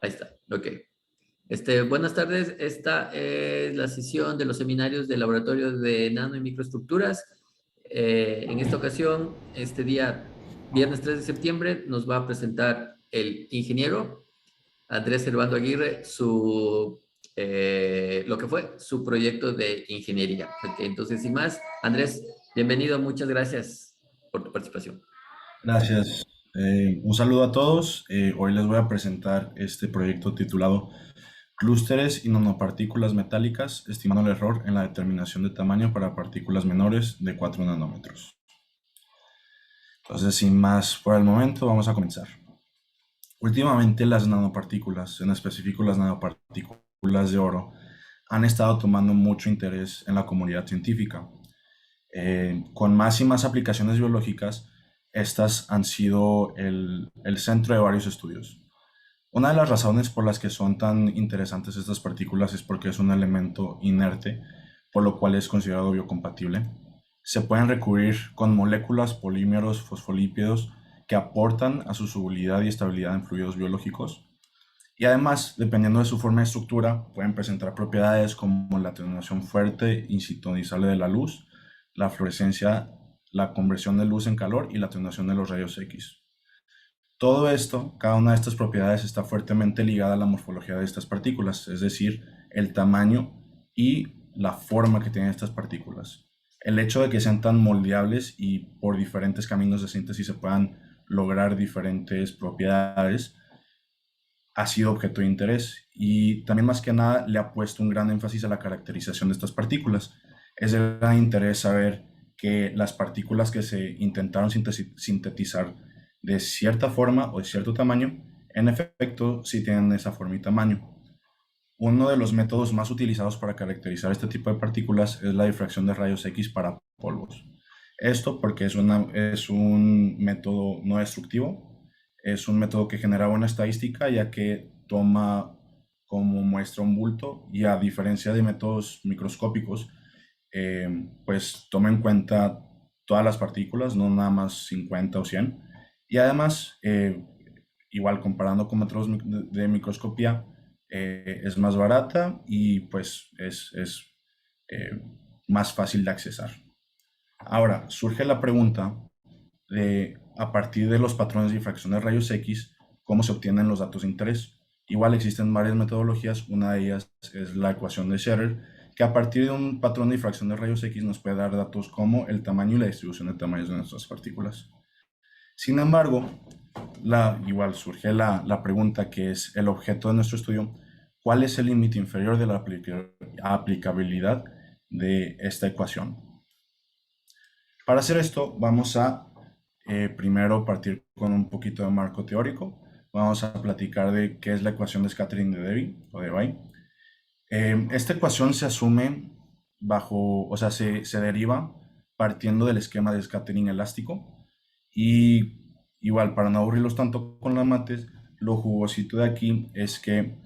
Ahí está, ok. Buenas tardes, esta es la sesión de los seminarios del Laboratorio de Nano y Microestructuras. En esta ocasión, este día, viernes 3 de septiembre, nos va a presentar el ingeniero Andrés Servando Aguirre lo que fue su proyecto de ingeniería. Ok, entonces, sin más, Andrés, bienvenido, muchas gracias por tu participación. Gracias. Un saludo a todos. Hoy les voy a presentar este proyecto titulado Clústeres y nanopartículas metálicas, estimando el error en la determinación de tamaño para partículas menores de 4 nanómetros. Entonces, sin más por el momento, vamos a comenzar. Últimamente las nanopartículas, en específico las nanopartículas de oro, han estado tomando mucho interés en la comunidad científica. Con más y más aplicaciones biológicas, estas han sido el centro de varios estudios. Una de las razones por las que son tan interesantes estas partículas es porque es un elemento inerte, por lo cual es considerado biocompatible. Se pueden recubrir con moléculas, polímeros, fosfolípidos que aportan a su solubilidad y estabilidad en fluidos biológicos. Y además, dependiendo de su forma y estructura, pueden presentar propiedades como la atenuación fuerte y sintonizable de la luz, la fluorescencia, la conversión de luz en calor y la atenuación de los rayos X. Todo esto, cada una de estas propiedades está fuertemente ligada a la morfología de estas partículas, es decir, el tamaño y la forma que tienen estas partículas. El hecho de que sean tan moldeables y por diferentes caminos de síntesis se puedan lograr diferentes propiedades ha sido objeto de interés y también más que nada le ha puesto un gran énfasis a la caracterización de estas partículas. Es de gran interés saber que las partículas que se intentaron sintetizar de cierta forma o de cierto tamaño, en efecto sí tienen esa forma y tamaño. Uno de los métodos más utilizados para caracterizar este tipo de partículas es la difracción de rayos X para polvos. Esto porque es un método no destructivo, es un método que genera buena estadística ya que toma como muestra un bulto y a diferencia de métodos microscópicos, pues toma en cuenta todas las partículas, no nada más 50 o 100. Y además, igual comparando con métodos de microscopía, es más barata y pues es eh, más fácil de accesar. Ahora, surge la pregunta de, a partir de los patrones de difracción de rayos X, ¿cómo se obtienen los datos de interés? Igual existen varias metodologías, una de ellas es la ecuación de Scherer, que a partir de un patrón de difracción de rayos X nos puede dar datos como el tamaño y la distribución de tamaños de nuestras partículas. Sin embargo, igual surge la pregunta que es el objeto de nuestro estudio, ¿cuál es el límite inferior de la aplicabilidad de esta ecuación? Para hacer esto, vamos a primero partir con un poquito de marco teórico. Vamos a platicar de qué es la ecuación de scattering de Debye o Debye. Esta ecuación se asume o sea, se deriva partiendo del esquema de scattering elástico. Y igual, para no aburrirlos tanto con las mates, lo jugosito de aquí es que,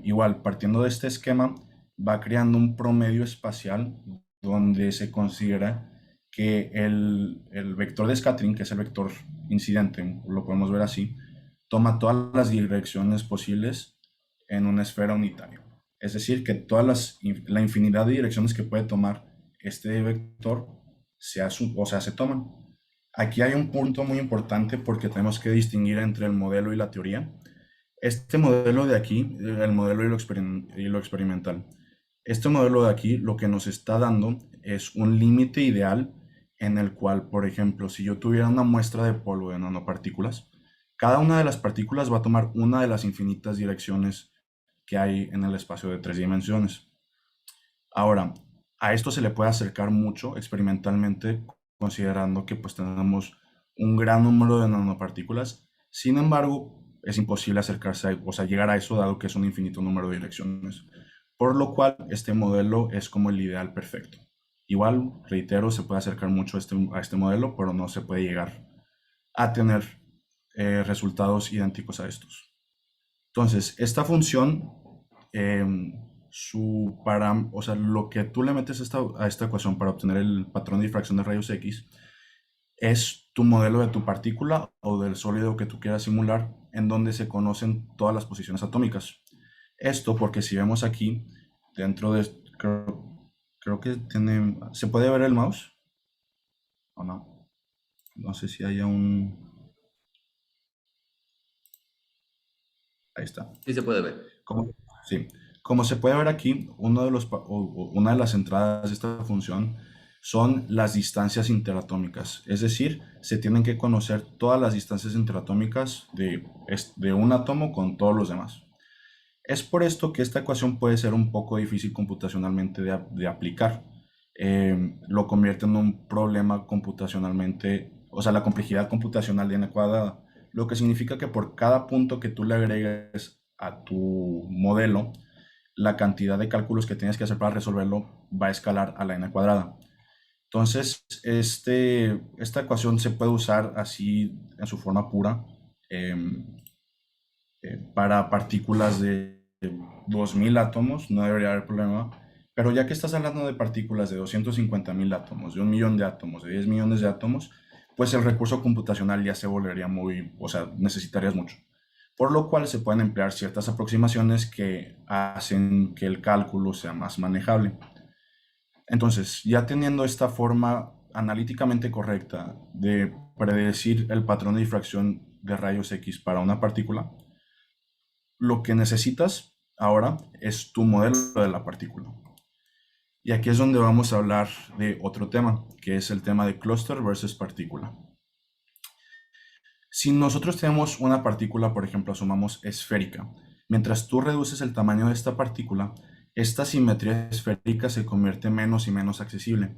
igual, partiendo de este esquema, va creando un promedio espacial donde se considera que el vector de scattering, que es el vector incidente, lo podemos ver así, toma todas las direcciones posibles en una esfera unitaria. Es decir, que la infinidad de direcciones que puede tomar este vector se toman. Aquí hay un punto muy importante porque tenemos que distinguir entre el modelo y la teoría. Este modelo de aquí, el modelo y lo experimental, este modelo de aquí lo que nos está dando es un límite ideal en el cual, por ejemplo, si yo tuviera una muestra de polvo de nanopartículas, cada una de las partículas va a tomar una de las infinitas direcciones que hay en el espacio de 3 dimensiones. Ahora, a esto se le puede acercar mucho experimentalmente, considerando que pues tenemos un gran número de nanopartículas. Sin embargo, es imposible o sea, llegar a eso dado que es un infinito número de direcciones. Por lo cual, este modelo es como el ideal perfecto. Igual, reitero, se puede acercar mucho a este modelo, pero no se puede llegar a tener resultados idénticos a estos. Entonces, esta función, o sea, lo que tú le metes a esta ecuación para obtener el patrón de difracción de rayos X, es tu modelo de tu partícula o del sólido que tú quieras simular, en donde se conocen todas las posiciones atómicas. Esto porque si vemos aquí, dentro de, creo que tiene, ¿se puede ver el mouse o no? No sé si haya ahí está. Sí se puede ver. Como, sí. Como se puede ver aquí, una de las entradas de esta función son las distancias interatómicas. Es decir, se tienen que conocer todas las distancias interatómicas de un átomo con todos los demás. Es por esto que esta ecuación puede ser un poco difícil computacionalmente de aplicar. Lo convierte en un problema computacionalmente, o sea, la complejidad computacional de n cuadrada, lo que significa que por cada punto que tú le agregues a tu modelo, la cantidad de cálculos que tienes que hacer para resolverlo va a escalar a la n cuadrada. Entonces, esta ecuación se puede usar así en su forma pura, em, para partículas de 2000 átomos, no debería haber problema. Pero ya que estás hablando de partículas de 250.000 átomos, de 1 millón de átomos, de 10 millones de átomos, pues el recurso computacional ya se volvería muy, o sea, necesitarías mucho. Por lo cual se pueden emplear ciertas aproximaciones que hacen que el cálculo sea más manejable. Entonces, ya teniendo esta forma analíticamente correcta de predecir el patrón de difracción de rayos X para una partícula, lo que necesitas ahora es tu modelo de la partícula. Y aquí es donde vamos a hablar de otro tema, que es el tema de clúster versus partícula. Si nosotros tenemos una partícula, por ejemplo, asumamos esférica, mientras tú reduces el tamaño de esta partícula, esta simetría esférica se convierte menos y menos accesible.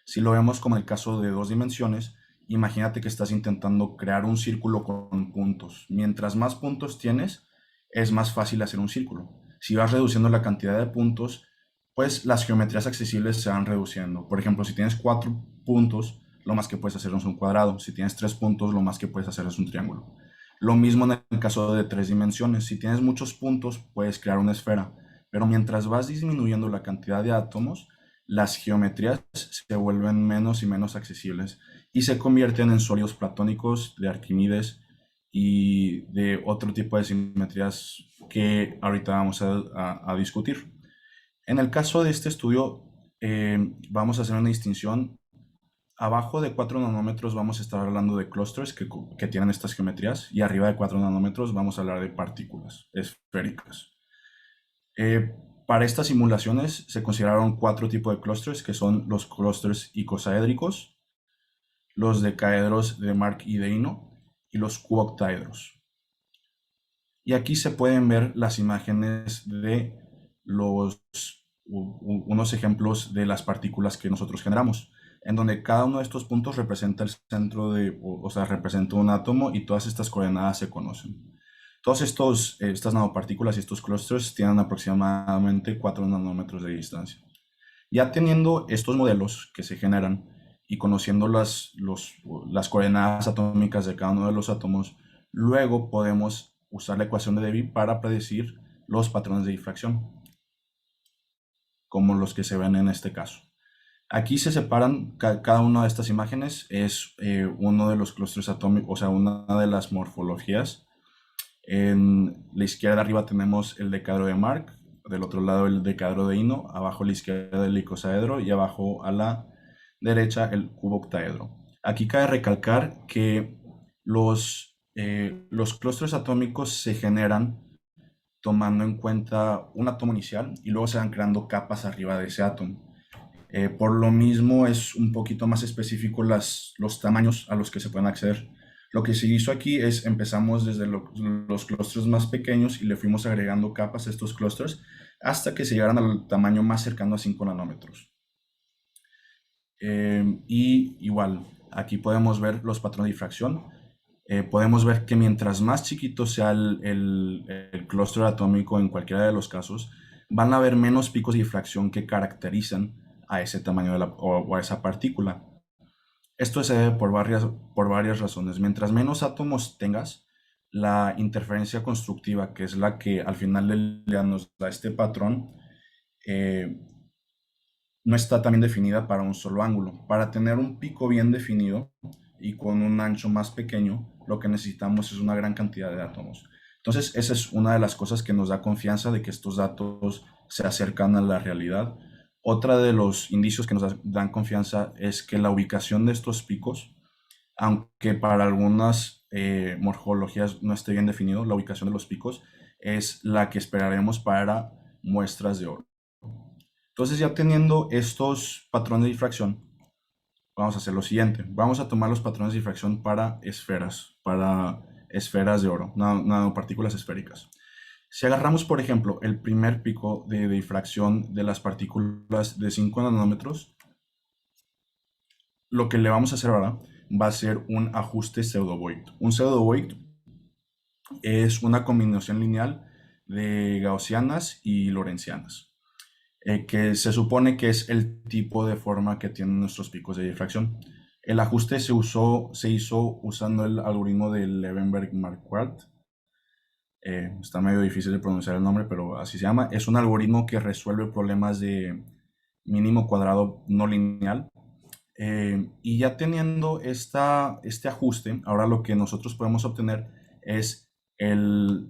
Si lo vemos como el caso de 2 dimensiones, imagínate que estás intentando crear un círculo con puntos. Mientras más puntos tienes, es más fácil hacer un círculo. Si vas reduciendo la cantidad de puntos, pues las geometrías accesibles se van reduciendo. Por ejemplo, si tienes 4 puntos, lo más que puedes hacer es un cuadrado. Si tienes 3 puntos, lo más que puedes hacer es un triángulo. Lo mismo en el caso de 3 dimensiones. Si tienes muchos puntos, puedes crear una esfera. Pero mientras vas disminuyendo la cantidad de átomos, las geometrías se vuelven menos y menos accesibles y se convierten en sólidos platónicos de Arquímedes y de otro tipo de simetrías que ahorita vamos a discutir. En el caso de este estudio, vamos a hacer una distinción. Abajo de 4 nanómetros vamos a estar hablando de clústeres que tienen estas geometrías y arriba de 4 nanómetros vamos a hablar de partículas esféricas. Para estas simulaciones se consideraron 4 tipos de clústeres que son los clústeres icosaédricos, los decaedros de Mark y de Ino y los cuoctaedros. Y aquí se pueden ver las imágenes de unos ejemplos de las partículas que nosotros generamos, en donde cada uno de estos puntos representa el centro o sea, representa un átomo y todas estas coordenadas se conocen. Todos estas nanopartículas y estos clústeres tienen aproximadamente 4 nanómetros de distancia. Ya teniendo estos modelos que se generan y conociendo las coordenadas atómicas de cada uno de los átomos, luego podemos usar la ecuación de Debye para predecir los patrones de difracción, como los que se ven en este caso. Aquí se separan, cada una de estas imágenes es uno de los clústeres atómicos, o sea, una de las morfologías. En la izquierda arriba tenemos el decaedro de Mark, del otro lado el decaedro de Ino, abajo a la izquierda el icosaedro y abajo a la derecha el cuboctaedro. Aquí cabe recalcar que los clústeres atómicos se generan tomando en cuenta un átomo inicial y luego se van creando capas arriba de ese átomo. Por lo mismo es un poquito más específico los tamaños a los que se pueden acceder. Lo que se hizo aquí es empezamos desde los clústeres más pequeños y le fuimos agregando capas a estos clústeres hasta que se llegaran al tamaño más cercano a 5 nanómetros. Y igual, aquí podemos ver los patrones de difracción. Podemos ver que mientras más chiquito sea el clúster atómico en cualquiera de los casos, van a haber menos picos de difracción que caracterizan a ese tamaño o a esa partícula. Esto se debe por varias razones. Mientras menos átomos tengas, la interferencia constructiva, que es la que al final del día nos da este patrón, no está tan bien definida para un solo ángulo. Para tener un pico bien definido, y con un ancho más pequeño, lo que necesitamos es una gran cantidad de átomos. Entonces, esa es una de las cosas que nos da confianza de que estos datos se acercan a la realidad. Otra de los indicios que nos dan confianza es que la ubicación de estos picos, aunque para algunas morfologías no esté bien definido, la ubicación de los picos es la que esperaremos para muestras de oro. Entonces, ya teniendo estos patrones de difracción, vamos a hacer lo siguiente. Vamos a tomar los patrones de difracción para esferas de oro, nanopartículas esféricas. Si agarramos, por ejemplo, el primer pico de difracción de las partículas de 5 nanómetros, lo que le vamos a hacer ahora va a ser un ajuste pseudo-Voigt. Un pseudo-Voigt es una combinación lineal de gaussianas y lorentzianas, que se supone que es el tipo de forma que tienen nuestros picos de difracción. El ajuste se hizo usando el algoritmo de Levenberg-Marquardt. Está medio difícil de pronunciar el nombre, pero así se llama. Es un algoritmo que resuelve problemas de mínimo cuadrado no lineal. Y ya teniendo este ajuste, ahora lo que nosotros podemos obtener es el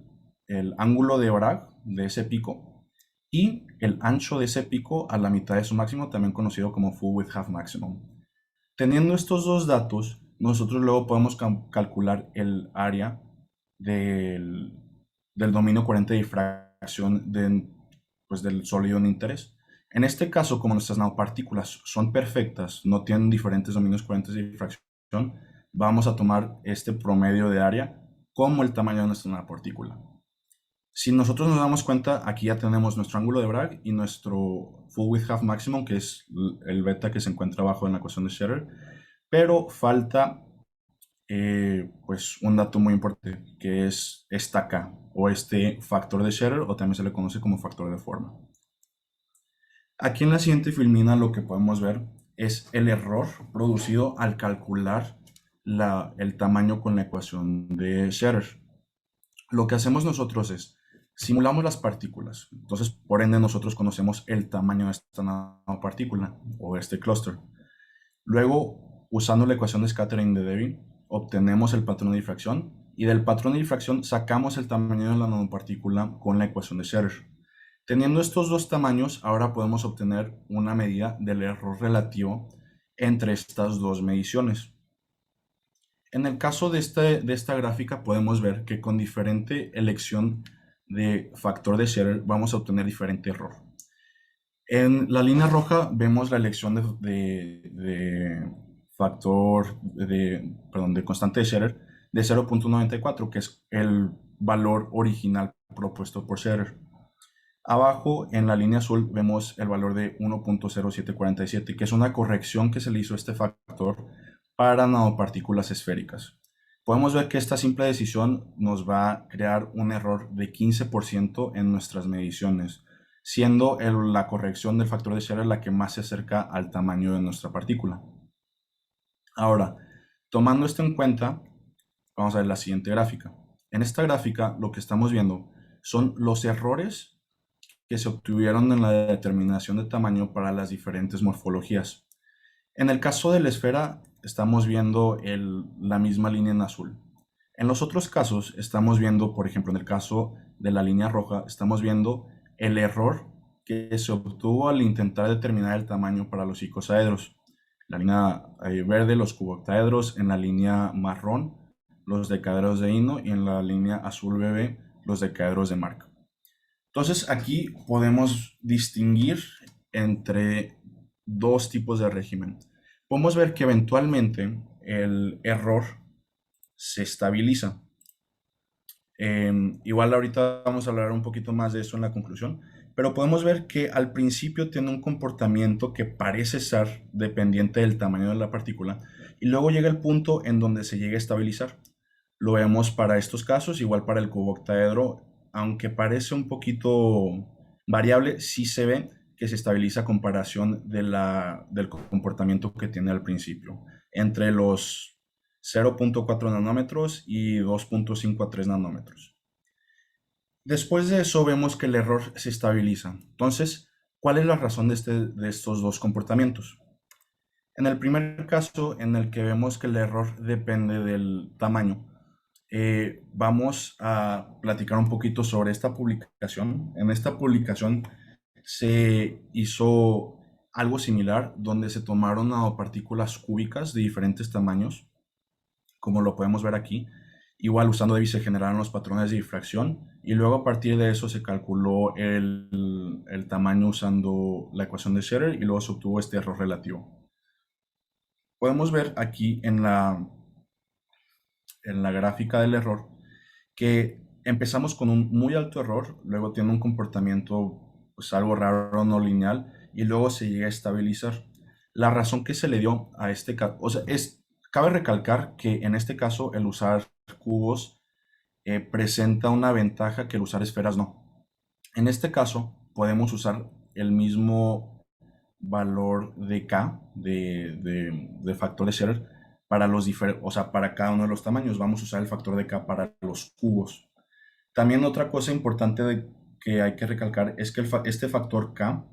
ángulo de Bragg de ese pico y el ancho de ese pico a la mitad de su máximo, también conocido como full width half maximum. Teniendo estos dos datos, nosotros luego podemos calcular el área del, del dominio coherente de difracción pues, del sólido en interés. En este caso, como nuestras nanopartículas son perfectas, no tienen diferentes dominios coherentes de difracción, vamos a tomar este promedio de área como el tamaño de nuestra nanopartícula. Si nosotros nos damos cuenta, aquí ya tenemos nuestro ángulo de Bragg y nuestro full width half maximum, que es el beta que se encuentra abajo en la ecuación de Scherer, pero falta pues un dato muy importante, que es esta K, o este factor de Scherer, o también se le conoce como factor de forma. Aquí en la siguiente filmina lo que podemos ver es el error producido al calcular el tamaño con la ecuación de Scherer. Lo que hacemos nosotros es simulamos las partículas. Entonces, por ende, nosotros conocemos el tamaño de esta nanopartícula o este clúster. Luego, usando la ecuación de scattering de Debye, obtenemos el patrón de difracción y del patrón de difracción sacamos el tamaño de la nanopartícula con la ecuación de Scherer. Teniendo estos dos tamaños, ahora podemos obtener una medida del error relativo entre estas dos mediciones. En el caso de esta gráfica podemos ver que con diferente elección de factor de Scherer vamos a obtener diferente error. En la línea roja vemos la elección de constante de Scherer de 0.94, que es el valor original propuesto por Scherer. Abajo, en la línea azul, vemos el valor de 1.0747, que es una corrección que se le hizo a este factor para nanopartículas esféricas. Podemos ver que esta simple decisión nos va a crear un error de 15% en nuestras mediciones, siendo la corrección del factor de Scherer la que más se acerca al tamaño de nuestra partícula. Ahora, tomando esto en cuenta, vamos a ver la siguiente gráfica. En esta gráfica lo que estamos viendo son los errores que se obtuvieron en la determinación de tamaño para las diferentes morfologías. En el caso de la esfera estamos viendo la misma línea en azul. En los otros casos estamos viendo, por ejemplo, en el caso de la línea roja, estamos viendo el error que se obtuvo al intentar determinar el tamaño para los icosaedros. La línea verde, los cuboctaedros; en la línea marrón, los decaedros de Ino; y en la línea azul bebé, los decaedros de Mark. Entonces aquí podemos distinguir entre dos tipos de régimen. Podemos ver que eventualmente el error se estabiliza. Igual ahorita vamos a hablar un poquito más de eso en la conclusión, pero podemos ver que al principio tiene un comportamiento que parece ser dependiente del tamaño de la partícula y luego llega el punto en donde se llega a estabilizar. Lo vemos para estos casos, igual para el cuboctaedro, aunque parece un poquito variable, sí se ve que se estabiliza a comparación del comportamiento que tiene al principio, entre los 0.4 nanómetros y 2.5 a 3 nanómetros. Después de eso vemos que el error se estabiliza. Entonces, ¿cuál es la razón de estos dos comportamientos? En el primer caso, en el que vemos que el error depende del tamaño, vamos a platicar un poquito sobre esta publicación. En esta publicación se hizo algo similar, donde se tomaron nanopartículas cúbicas de diferentes tamaños, como lo podemos ver aquí. Igual usando Debbie se generaron los patrones de difracción y luego a partir de eso se calculó el tamaño usando la ecuación de Scherer y luego se obtuvo este error relativo. Podemos ver aquí en la gráfica del error que empezamos con un muy alto error, luego tiene un comportamiento pues algo raro, no lineal, y luego se llega a estabilizar. La razón que se le dio a este caso, o sea, cabe recalcar que en este caso el usar cubos presenta una ventaja que el usar esferas no. En este caso podemos usar el mismo valor de K, de factor de Scherer, para o sea, para cada uno de los tamaños. Vamos a usar el factor de K para los cubos. También otra cosa importante que hay que recalcar es que este factor K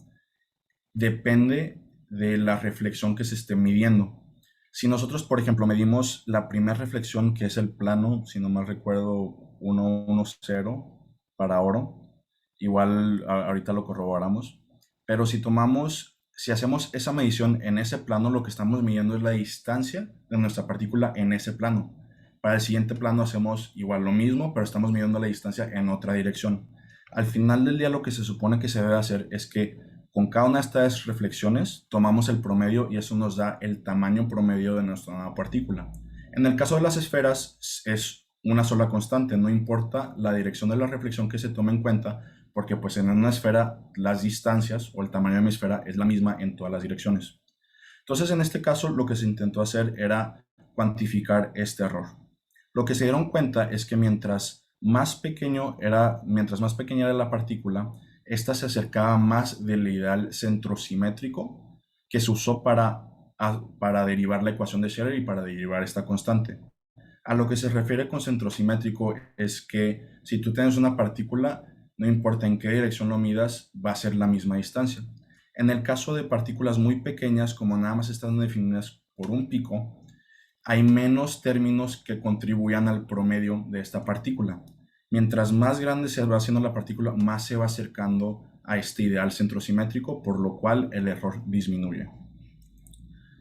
depende de la reflexión que se esté midiendo. Si nosotros, por ejemplo, medimos la primera reflexión, que es el plano, si no mal recuerdo, 110 para oro, igual ahorita lo corroboramos, pero si hacemos esa medición en ese plano, lo que estamos midiendo es la distancia de nuestra partícula en ese plano. Para el siguiente plano hacemos igual lo mismo, pero estamos midiendo la distancia en otra dirección. Al final del día lo que se supone que se debe hacer es que con cada una de estas reflexiones tomamos el promedio y eso nos da el tamaño promedio de nuestra nanopartícula. En el caso de las esferas es una sola constante, no importa la dirección de la reflexión que se tome en cuenta, porque pues en una esfera las distancias o el tamaño de mi esfera es la misma en todas las direcciones. Entonces en este caso lo que se intentó hacer era cuantificar este error. Lo que se dieron cuenta es que mientras más pequeña era la partícula, esta se acercaba más del ideal centrosimétrico que se usó para derivar la ecuación de Scherer y para derivar esta constante. A lo que se refiere con centrosimétrico es que si tú tienes una partícula, no importa en qué dirección lo midas, va a ser la misma distancia. En el caso de partículas muy pequeñas, como nada más están definidas por un pico, hay menos términos que contribuyan al promedio de esta partícula. Mientras más grande se va haciendo la partícula, más se va acercando a este ideal centrosimétrico, por lo cual el error disminuye.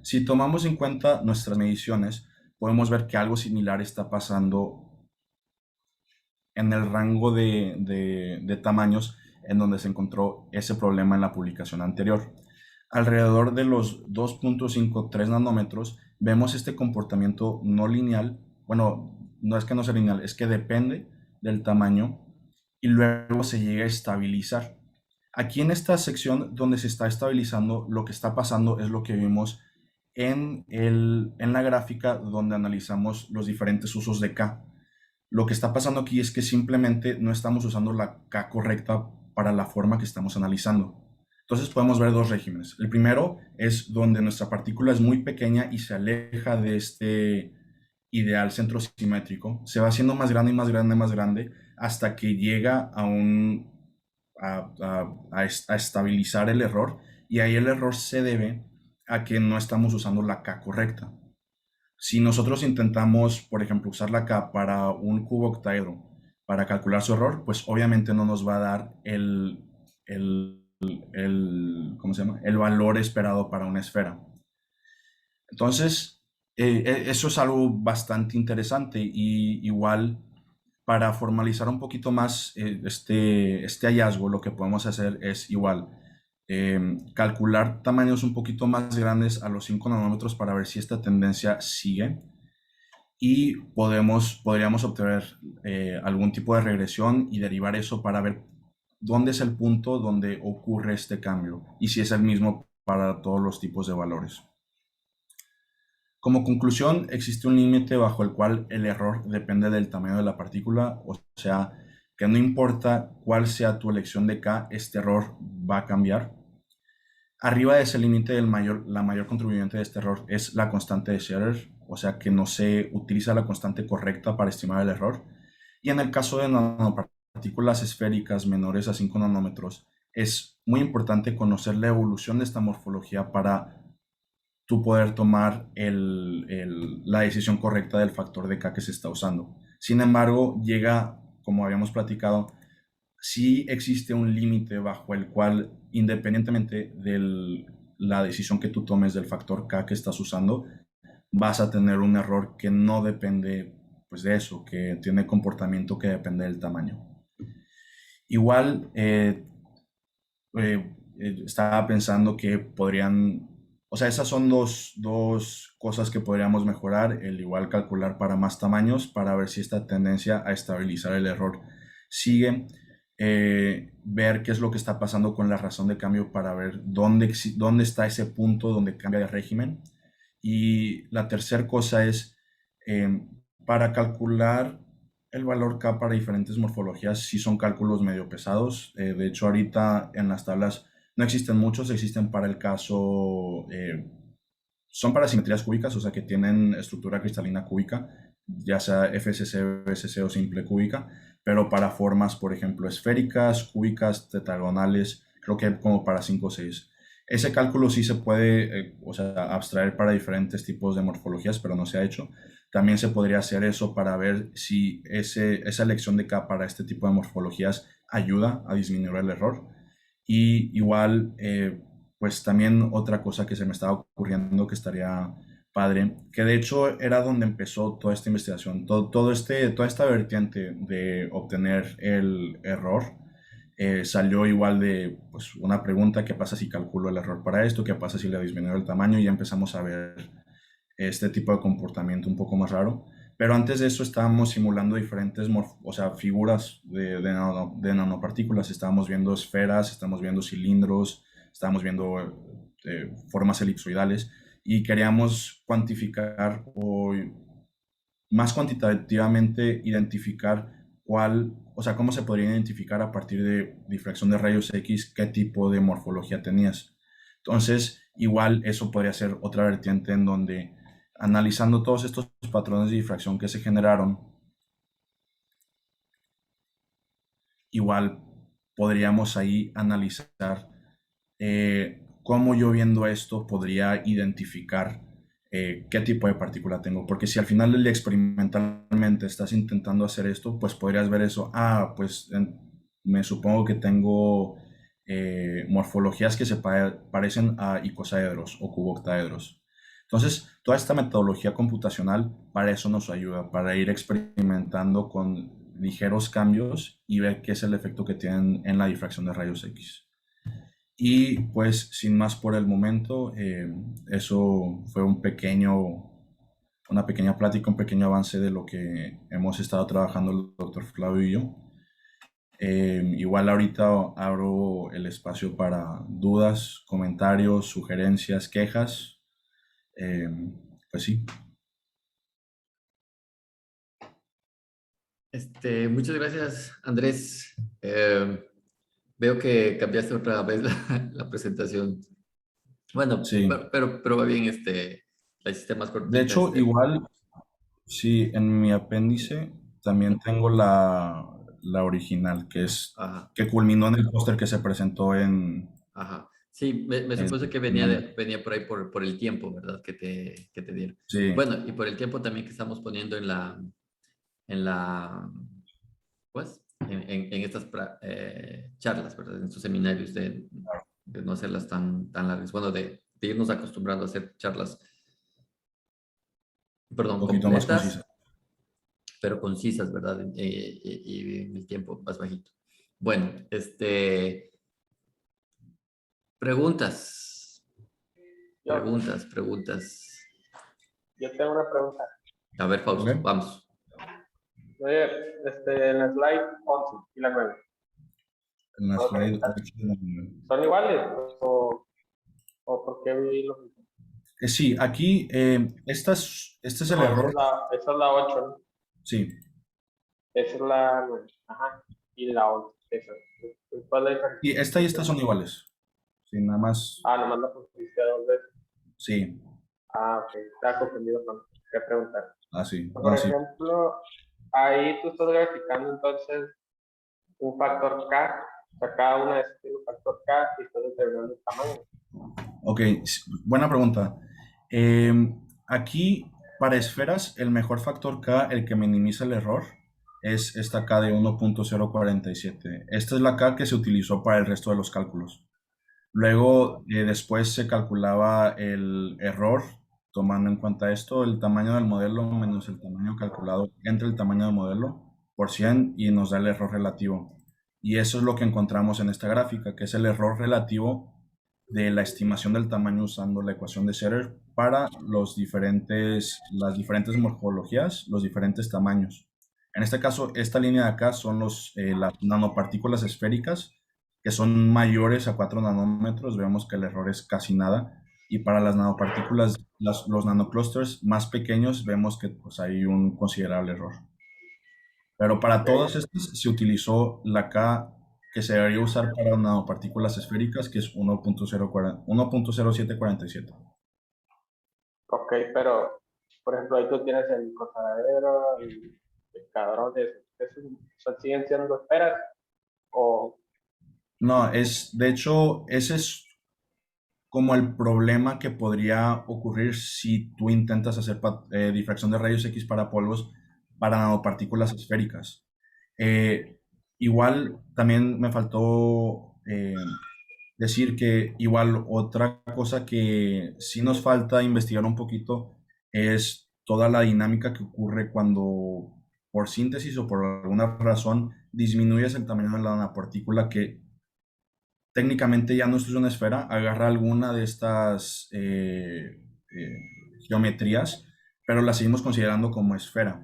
Si tomamos en cuenta nuestras mediciones, podemos ver que algo similar está pasando en el rango de tamaños en donde se encontró ese problema en la publicación anterior. Alrededor de los 2.53 nanómetros vemos este comportamiento no lineal. Bueno, no es que no sea lineal, es que depende del tamaño y luego se llega a estabilizar. Aquí en esta sección donde se está estabilizando, lo que está pasando es lo que vimos en la gráfica donde analizamos los diferentes usos de K. Lo que está pasando aquí es que simplemente no estamos usando la K correcta para la forma que estamos analizando. Entonces podemos ver dos regímenes. El primero es donde nuestra partícula es muy pequeña y se aleja de este ideal centro simétrico. Se va haciendo más grande y más grande y más grande hasta que llega a estabilizar el error, y ahí el error se debe a que no estamos usando la K correcta. Si nosotros intentamos, por ejemplo, usar la K para un cubo octaedro para calcular su error, pues obviamente no nos va a dar ¿cómo se llama? El valor esperado para una esfera. Entonces, eso es algo bastante interesante, y igual para formalizar un poquito más este hallazgo, lo que podemos hacer es igual calcular tamaños un poquito más grandes a los 5 nanómetros para ver si esta tendencia sigue, y podríamos obtener algún tipo de regresión y derivar eso para ver dónde es el punto donde ocurre este cambio y si es el mismo para todos los tipos de valores. Como conclusión, existe un límite bajo el cual el error depende del tamaño de la partícula, o sea, que no importa cuál sea tu elección de K, este error va a cambiar. Arriba de ese límite, la mayor contribuyente de este error es la constante de Scherer, o sea que no se utiliza la constante correcta para estimar el error. Y en el caso de nanopartículas esféricas menores a 5 nanómetros, es muy importante conocer la evolución de esta morfología para tú poder tomar la decisión correcta del factor de K que se está usando. Sin embargo, llega, como habíamos platicado, sí existe un límite bajo el cual, independientemente de la decisión que tú tomes del factor K que estás usando, vas a tener un error que no depende pues, de eso, que tiene comportamiento que depende del tamaño. Igual, estaba pensando que podrían, o sea, esas son dos cosas que podríamos mejorar, el igual calcular para más tamaños para ver si esta tendencia a estabilizar el error sigue, ver qué es lo que está pasando con la razón de cambio para ver dónde está ese punto donde cambia de régimen. Y la tercera cosa es, eh, para calcular el valor K para diferentes morfologías, sí son cálculos medio pesados. De hecho, ahorita en las tablas no existen muchos, existen para el caso, son para simetrías cúbicas, o sea que tienen estructura cristalina cúbica, ya sea FSC, BSC o simple cúbica, pero para formas, por ejemplo, esféricas, cúbicas, tetragonales, creo que como para 5 o 6. Ese cálculo sí se puede, o sea, abstraer para diferentes tipos de morfologías, pero no se ha hecho. También se podría hacer eso para ver si esa elección de K para este tipo de morfologías ayuda a disminuir el error. Y igual, pues también otra cosa que se me estaba ocurriendo que estaría padre, que de hecho era donde empezó toda esta investigación, toda esta vertiente de obtener el error, salió igual de pues, una pregunta: ¿qué pasa si calculo el error para esto? ¿Qué pasa si le disminuyo el tamaño? Y ya empezamos a ver este tipo de comportamiento un poco más raro. Pero antes de eso estábamos simulando diferentes o sea, figuras de nanopartículas. Estábamos viendo esferas, estamos viendo cilindros, estábamos viendo formas elipsoidales y queríamos cuantificar o más cuantitativamente identificar o sea, cómo se podría identificar a partir de difracción de rayos X qué tipo de morfología tenías. Entonces, igual eso podría ser otra vertiente en donde, analizando todos estos patrones de difracción que se generaron, igual podríamos ahí analizar cómo yo viendo esto podría identificar qué tipo de partícula tengo. Porque si al final del día experimentalmente estás intentando hacer esto, pues podrías ver eso. Ah, pues me supongo que tengo morfologías que se parecen a icosaedros o cuboctaedros. Entonces, toda esta metodología computacional para eso nos ayuda, para ir experimentando con ligeros cambios y ver qué es el efecto que tienen en la difracción de rayos X. Y pues sin más por el momento, eso fue una pequeña plática, un pequeño avance de lo que hemos estado trabajando el doctor Flavio y yo. Igual ahorita abro el espacio para dudas, comentarios, sugerencias, quejas. Eh, pues sí. Muchas gracias, Andrés. Veo que cambiaste otra vez la presentación. Bueno, Sí. pero va bien, la hiciste más De cortita, hecho, igual, sí, en mi apéndice también tengo la original, Ajá, que culminó en el póster que se presentó ajá. Sí, me en supuse que septiembre. venía por ahí por el tiempo, ¿verdad? Que te dieron. Sí, Bueno, y por el tiempo también que estamos poniendo en la, pues, en estas charlas, ¿verdad? En estos seminarios de no hacerlas tan largas. Bueno, de irnos acostumbrando a hacer charlas, un perdón, poquito más concisa. completas, pero concisas, ¿verdad? Y el tiempo más bajito. Bueno, preguntas, Yo, preguntas. yo tengo una pregunta. A ver, Fausto, ¿Ok? vamos. Oye, en la slide 11 y la 9, En la ¿puedo slide preguntar? 8. ¿Son iguales o por qué vi lo mismo? Sí, aquí, este es el No, error. esa es la 8, ¿no? Sí, Esa es la 9. Ajá. Y la 11. Esa. ¿Cuál es la y diferencia? esta y esta son iguales. Sí, nada más. Ah, nomás la pusiste dos veces. Sí, Ah, ok. Estaba confundido con qué preguntar. así. Por No, sí. ejemplo, ahí tú estás graficando entonces un factor K. O sea, cada una de esas tiene un factor K y estás determinando el tamaño. Ok, buena pregunta. Aquí, para esferas, el mejor factor K, el que minimiza el error, es esta K de 1.047. Esta es la K que se utilizó para el resto de los cálculos. Luego, después se calculaba el error, tomando en cuenta esto, el tamaño del modelo menos el tamaño calculado entre el tamaño del modelo por 100 y nos da el error relativo. Y eso es lo que encontramos en esta gráfica, que es el error relativo de la estimación del tamaño usando la ecuación de Setter para las diferentes morfologías, los diferentes tamaños. En este caso, esta línea de acá son las nanopartículas esféricas, que son mayores a 4 nanómetros. Vemos que el error es casi nada. Y para las nanopartículas, los nanoclusters más pequeños, vemos que pues, hay un considerable error. Pero para Ok, todas estas se utilizó la K que se debería usar para nanopartículas esféricas, que es 1.0747. ok, pero por ejemplo ahí tú tienes el cosadero, el pescador, ¿siguen siendo esferas? O, No, de hecho, ese es como el problema que podría ocurrir si tú intentas hacer difracción de rayos X para polvos para nanopartículas esféricas. Eh, Igual también me faltó decir que igual otra cosa que sí nos falta investigar un poquito es toda la dinámica que ocurre cuando por síntesis o por alguna razón disminuyes el tamaño de la nanopartícula, que técnicamente ya no es una esfera, agarra alguna de estas geometrías, pero la seguimos considerando como esfera.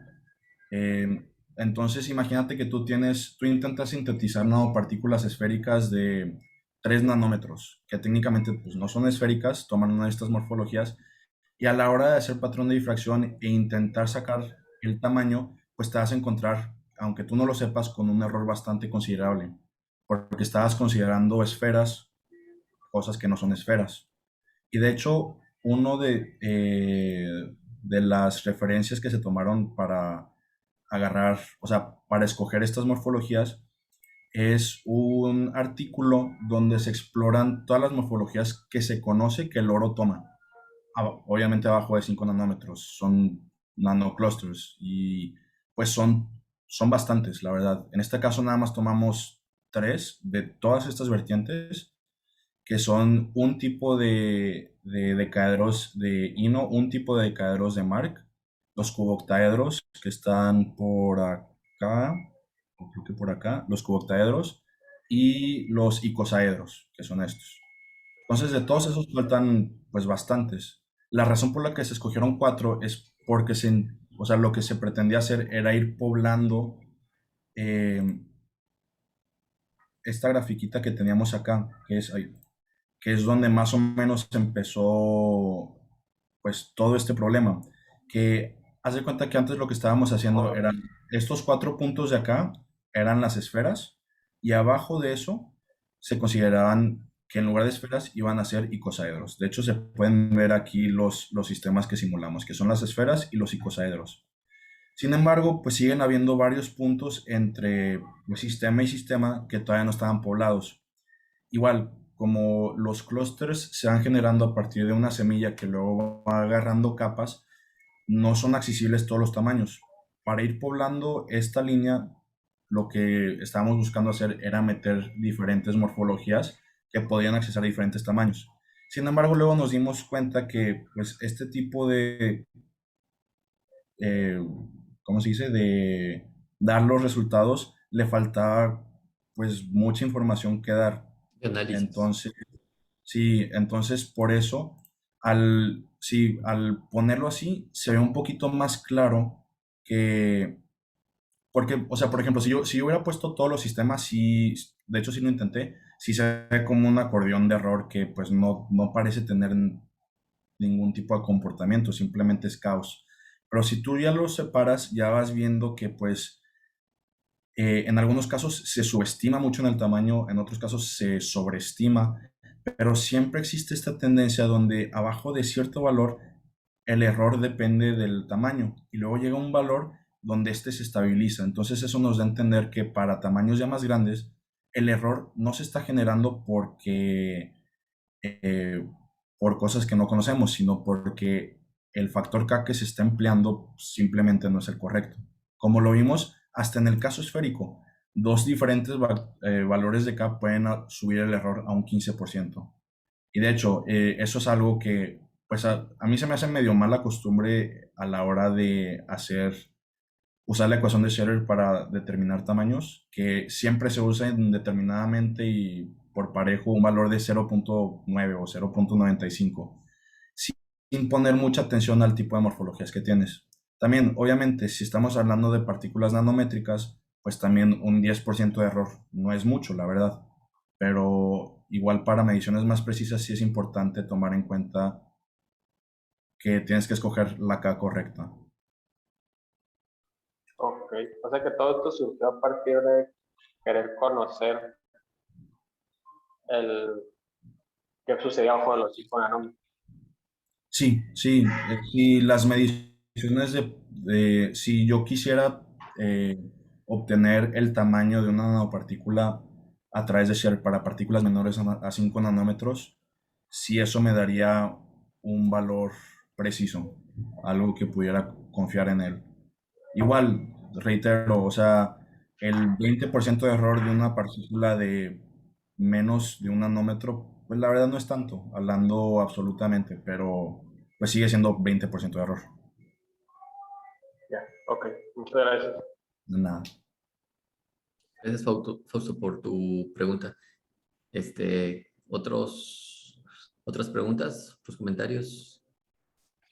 Entonces, imagínate que tú intentas sintetizar nanopartículas esféricas de 3 nanómetros, que técnicamente pues, no son esféricas, toman una de estas morfologías, y a la hora de hacer patrón de difracción e intentar sacar el tamaño, pues te vas a encontrar, aunque tú no lo sepas, con un error bastante considerable, porque estabas considerando esferas, cosas que no son esferas. Y de hecho, uno de las referencias que se tomaron para agarrar, o sea, para escoger estas morfologías, es un artículo donde se exploran todas las morfologías que se conoce que el oro toma. Obviamente abajo de 5 nanómetros, son nanoclusters y pues son bastantes, la verdad. En este caso nada más tomamos 3 de todas estas vertientes, que son un tipo de decaedros de Ino, un tipo de decaedros de Mark, los cuboctaedros que están por acá, o creo que por acá, los cuboctaedros, y los icosaedros, que son estos. Entonces, de todos esos faltan pues bastantes. La razón por la que se escogieron 4 es porque o sea, lo que se pretendía hacer era ir poblando eh, esta grafiquita que teníamos acá, que es donde más o menos empezó pues todo este problema. Que haz de cuenta que antes lo que estábamos haciendo o- eran estos 4 puntos de acá, eran las esferas, y abajo de eso se consideraban que en lugar de esferas iban a ser icosaedros. De hecho, se pueden ver aquí los sistemas que simulamos, que son las esferas y los icosaedros. Sin embargo, pues siguen habiendo varios puntos entre pues, sistema y sistema que todavía no estaban poblados. Igual, como los clústeres se van generando a partir de una semilla que luego va agarrando capas, no son accesibles todos los tamaños. Para ir poblando esta línea, lo que estábamos buscando hacer era meter diferentes morfologías que podían accesar a diferentes tamaños. Sin embargo, luego nos dimos cuenta que pues, este tipo eh, ¿cómo se dice? De dar los resultados, le faltaba pues mucha información que dar. De análisis. Entonces, sí, entonces por eso, sí, al ponerlo así, se ve un poquito más claro que, porque, o sea, por ejemplo, si yo hubiera puesto todos los sistemas, sí, de hecho sí lo intenté, sí se ve como un acordeón de error que pues no parece tener ningún tipo de comportamiento, simplemente es caos. Pero si tú ya los separas, ya vas viendo que pues en algunos casos se subestima mucho en el tamaño, en otros casos se sobreestima, pero siempre existe esta tendencia donde abajo de cierto valor el error depende del tamaño y luego llega un valor donde este se estabiliza. Entonces eso nos da a entender que para tamaños ya más grandes el error no se está generando porque por cosas que no conocemos, sino porque el factor K que se está empleando simplemente no es el correcto. Como lo vimos hasta en el caso esférico, dos diferentes valores de K pueden subir el error a un 15%. Y de hecho, eso es algo que pues a mí se me hace medio mala costumbre a la hora de usar la ecuación de Scherer para determinar tamaños, que siempre se usa indeterminadamente y por parejo un valor de 0.9 o 0.95, sin poner mucha atención al tipo de morfologías que tienes. También, obviamente, si estamos hablando de partículas nanométricas, pues también un 10% de error no es mucho, la verdad. Pero igual para mediciones más precisas sí es importante tomar en cuenta que tienes que escoger la K correcta. Ok, o sea que todo esto surgió a partir de querer conocer el qué sucedía bajo de los 5 nanómetros. Sí, sí, y las mediciones si yo quisiera obtener el tamaño de una nanopartícula a través de Scherer para partículas menores a 5 nanómetros, sí eso me daría un valor preciso, algo que pudiera confiar en él. Igual, reitero, o sea, el 20% de error de una partícula de menos de un nanómetro, pues la verdad no es tanto, hablando absolutamente, pero pues sigue siendo 20% de error. Ya, ok, muchas gracias. De nada. Gracias, Fausto, por tu pregunta. Otras preguntas, otros comentarios.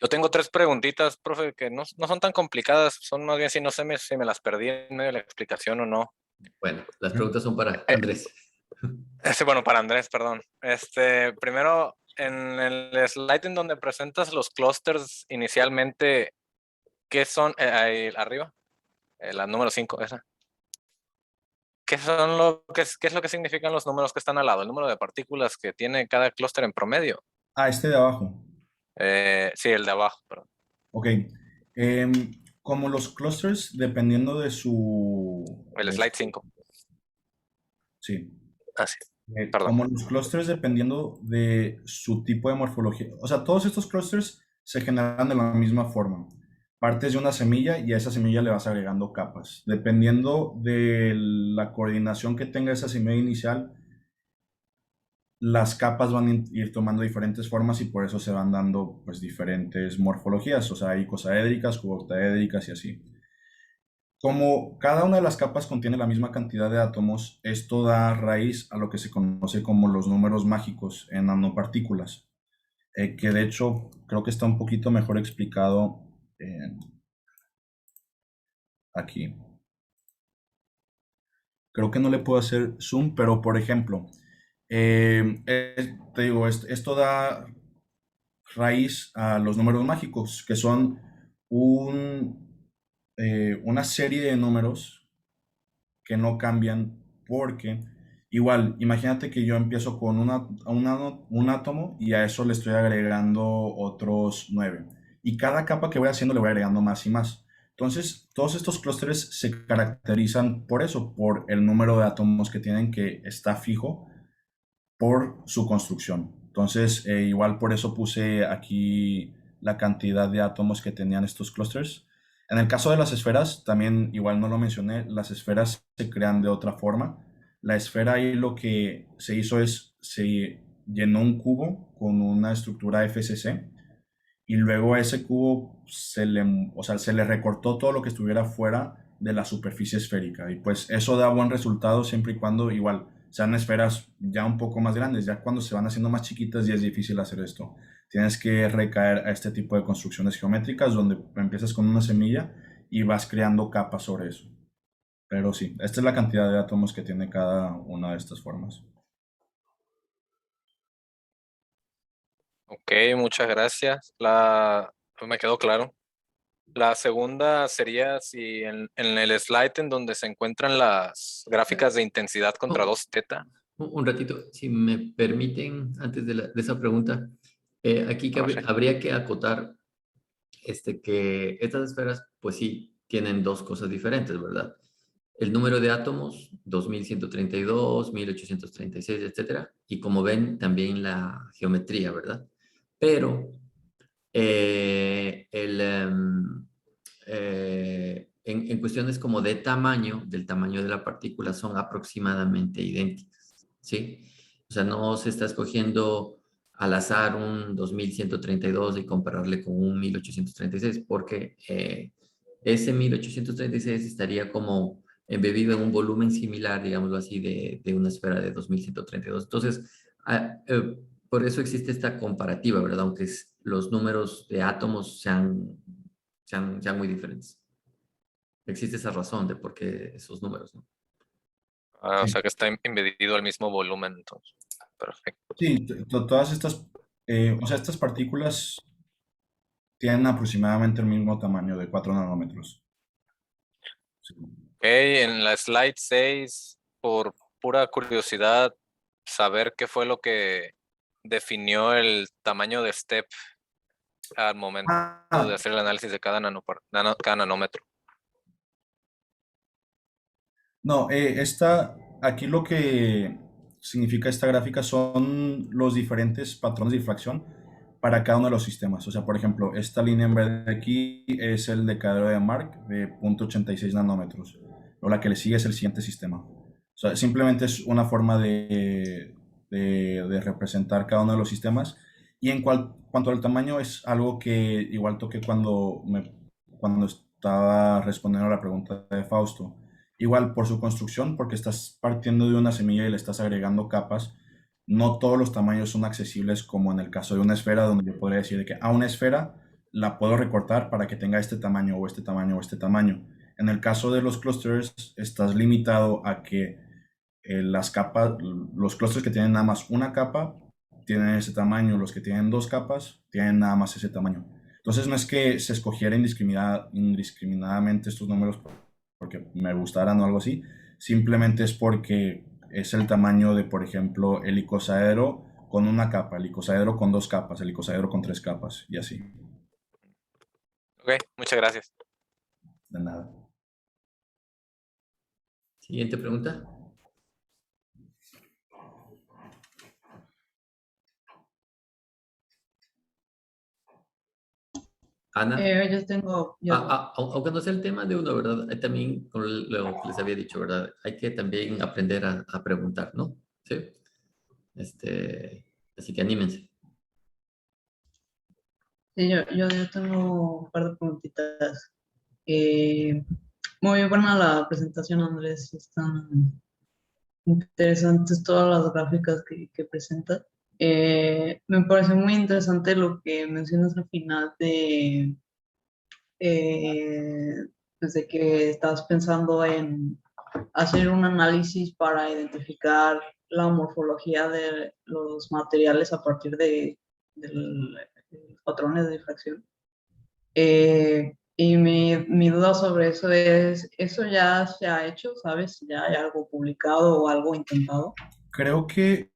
Yo tengo 3 preguntitas, profe, que no son tan complicadas, son más bien si no sé si me las perdí en medio de la explicación o no. Bueno, las preguntas son para Andrés. Bueno, para Andrés, perdón. Primero, en el slide en donde presentas los clusters inicialmente, ¿qué son? Ahí arriba, la número 5, esa. ¿Qué es lo que significan los números que están al lado? El número de partículas que tiene cada clúster en promedio. Este de abajo. Sí, el de abajo, perdón. Ok. Como los clusters, dependiendo de El slide 5. Sí. Ah, sí. Perdón. Como los clusters, dependiendo de su tipo de morfología. O sea, todos estos clusters se generan de la misma forma. Partes de una semilla y a esa semilla le vas agregando capas. Dependiendo de la coordinación que tenga esa semilla inicial, las capas van a ir tomando diferentes formas y por eso se van dando pues diferentes morfologías. O sea, hay icosaédricas, octaédricas y así. Como cada una de las capas contiene la misma cantidad de átomos, esto da raíz a lo que se conoce como los números mágicos en nanopartículas, que de hecho creo que está un poquito mejor explicado aquí. Creo que no le puedo hacer zoom, pero por ejemplo, te digo, esto da raíz a los números mágicos, que son una serie de números que no cambian porque igual, imagínate que yo empiezo con un átomo y a eso le estoy agregando otros 9. Y cada capa que voy haciendo le voy agregando más y más. Entonces, todos estos clústeres se caracterizan por eso, por el número de átomos que tienen que está fijo por su construcción. Entonces, igual por eso puse aquí la cantidad de átomos que tenían estos clústeres. En el caso de las esferas, también igual no lo mencioné, las esferas se crean de otra forma. La esfera ahí lo que se hizo es, se llenó un cubo con una estructura FCC y luego a ese cubo se le recortó todo lo que estuviera fuera de la superficie esférica. Y pues eso da buen resultado siempre y cuando igual sean esferas ya un poco más grandes. Ya cuando se van haciendo más chiquitas ya es difícil hacer esto. Tienes que recaer a este tipo de construcciones geométricas donde empiezas con una semilla y vas creando capas sobre eso. Pero sí, esta es la cantidad de átomos que tiene cada una de estas formas. Ok, muchas gracias. Pues me quedó claro. La segunda sería si en el slide en donde se encuentran las gráficas de intensidad contra 2 teta. Un ratito, si me permiten, antes de esa pregunta, aquí que habría que acotar que estas esferas, pues sí, tienen dos cosas diferentes, ¿verdad? El número de átomos, 2132, 1836, etcétera. Y como ven, también la geometría, ¿verdad? pero en cuestiones como de tamaño, del tamaño de la partícula, son aproximadamente idénticas, ¿sí? O sea, no se está escogiendo al azar un 2132 y compararle con un 1836, porque ese 1836 estaría como embebido en un volumen similar, digámoslo así, de una esfera de 2132. Entonces, por eso existe esta comparativa, ¿verdad? Aunque los números de átomos sean muy diferentes. Existe esa razón de por qué esos números, ¿no? O Sí, sea que está embedido al mismo volumen, entonces. Perfecto. sí, todas estas, o sea, estas partículas tienen aproximadamente el mismo tamaño de 4 nanómetros. Sí. Ok, en la slide 6, por pura curiosidad, saber qué fue lo que definió el tamaño de step al momento de Ah, hacer el análisis de cada, cada nanómetro. no, aquí lo que significa esta gráfica son los diferentes patrones de difracción para cada uno de los sistemas. O sea, por ejemplo, esta línea en verde de aquí es el decadero de Mark de 0.86 nanómetros. O la que le sigue es el siguiente sistema. O sea, simplemente es una forma de representar cada uno de los sistemas. Y cuanto al tamaño, es algo que igual toqué cuando estaba respondiendo a la pregunta de Fausto. Igual por su construcción, porque estás partiendo de una semilla y le estás agregando capas, no todos los tamaños son accesibles como en el caso de una esfera, donde yo podría decir que a una esfera la puedo recortar para que tenga este tamaño o este tamaño o este tamaño. En el caso de los clusters, estás limitado a que las capas, los clusters que tienen nada más una capa, tienen ese tamaño, los que tienen dos capas, tienen nada más ese tamaño. Entonces no es que se escogiera indiscriminadamente estos números porque me gustaran o algo así, simplemente es porque es el tamaño de, por ejemplo, el icosaedro con una capa, el icosaedro con dos capas, el icosaedro con tres capas y así. Ok, muchas gracias. De nada. Siguiente pregunta. Ana. Yo tengo, yo, Aunque no sea el tema de uno, ¿verdad? Hay también, con lo que les había dicho, ¿verdad? Hay que también aprender a preguntar, ¿no? Sí. Así que anímense. sí, yo tengo un par de preguntitas. Eh, Muy buena la presentación, Andrés. Están interesantes todas las gráficas que presentas. Me parece muy interesante lo que mencionas al final eh, de que estás pensando en hacer un análisis para identificar la morfología de los materiales a partir de los patrones de difracción. Y mi duda sobre eso es, ¿eso ya se ha hecho, sabes? ¿Ya hay algo publicado o algo intentado? Creo que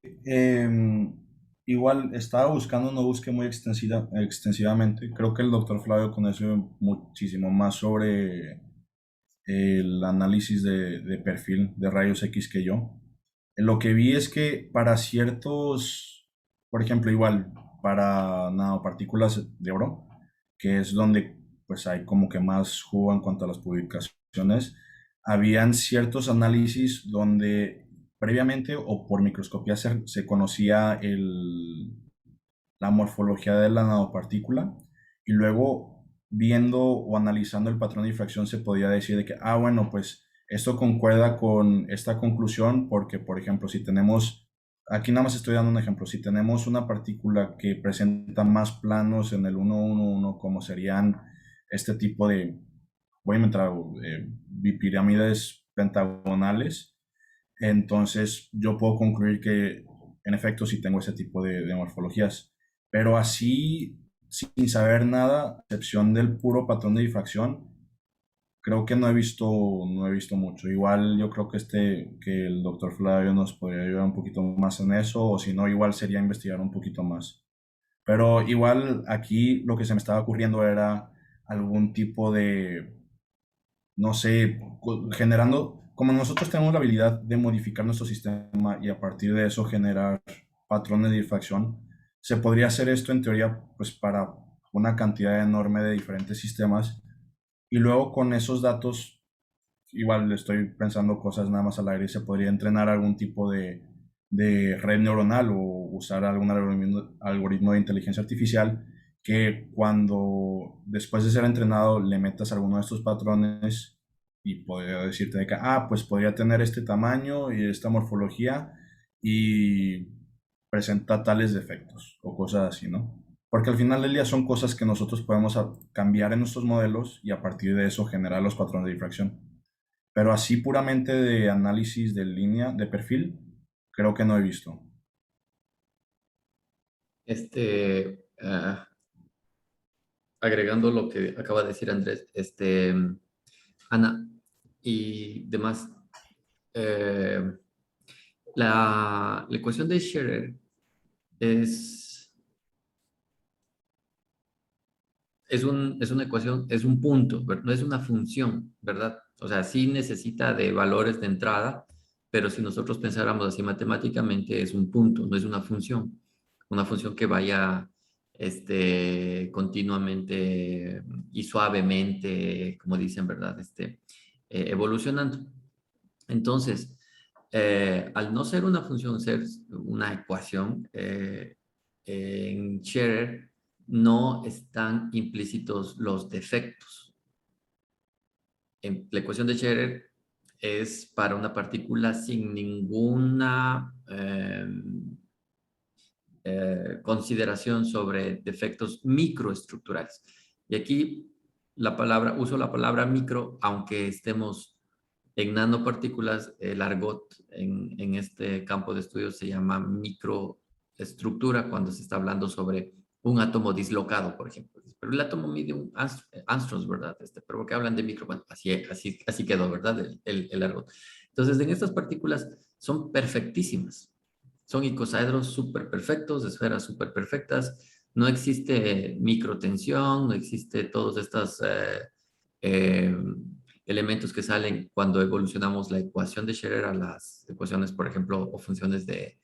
igual estaba buscando, no busqué muy extensivamente. Creo que el doctor Flavio conoce muchísimo más sobre el análisis de perfil de rayos X que yo. Lo que vi es que para ciertos, por ejemplo, igual para nanopartículas de oro, que es donde pues hay como que más jugo en cuanto a las publicaciones, habían ciertos análisis donde previamente o por microscopía se conocía la morfología de la nanopartícula y luego viendo o analizando el patrón de difracción se podía decir de que, bueno, pues esto concuerda con esta conclusión porque, por ejemplo, si tenemos, aquí nada más estoy dando un ejemplo, si tenemos una partícula que presenta más planos en el 111, como serían este tipo de, voy a inventar algo, bipirámides pentagonales, entonces yo puedo concluir que en efecto sí tengo ese tipo de morfologías. Pero así, sin saber nada, a excepción del puro patrón de difracción, creo que no he visto mucho. Igual yo creo que el doctor Flavio nos podría ayudar un poquito más en eso, o si no, igual sería investigar un poquito más. Pero igual aquí lo que se me estaba ocurriendo era algún tipo de, no sé, generando, como nosotros tenemos la habilidad de modificar nuestro sistema y a partir de eso generar patrones de difracción, Se podría hacer esto en teoría pues para una cantidad enorme de diferentes sistemas y luego con esos datos, igual estoy pensando cosas nada más al aire, se podría entrenar algún tipo de red neuronal o usar algún algoritmo de inteligencia artificial que cuando después de ser entrenado le metas alguno de estos patrones y podría decirte de que, pues podría tener este tamaño y esta morfología y presenta tales defectos o cosas así, ¿no? Porque al final del día son cosas que nosotros podemos cambiar en nuestros modelos y a partir de eso generar los patrones de difracción. Pero así puramente de análisis de línea, de perfil, creo que no he visto. Agregando lo que acaba de decir Andrés, Ana y demás, la ecuación de Scherer es, es una ecuación, es un punto, no es una función, ¿verdad? O sea, sí necesita de valores de entrada, pero si nosotros pensáramos así matemáticamente, es un punto, no es una función que vaya continuamente y suavemente, como dicen, ¿verdad? Evolucionando. Entonces, al no ser una función, ser una ecuación, en Scherer no están implícitos los defectos. En la ecuación de Scherer es para una partícula sin ninguna consideración sobre defectos microestructurales. Y aquí uso la palabra micro, aunque estemos en nanopartículas, el argot en este campo de estudio se llama microestructura cuando se está hablando sobre un átomo dislocado, por ejemplo. Pero el átomo mide un angstroms, ¿verdad? Pero que hablan de micro, bueno, así quedó, ¿verdad? El argot. Entonces, en estas partículas son perfectísimas. Son icosaedros súper perfectos, esferas súper perfectas. No existe microtensión, no existe todos estos elementos que salen cuando evolucionamos la ecuación de Scherer a las ecuaciones, por ejemplo, o funciones de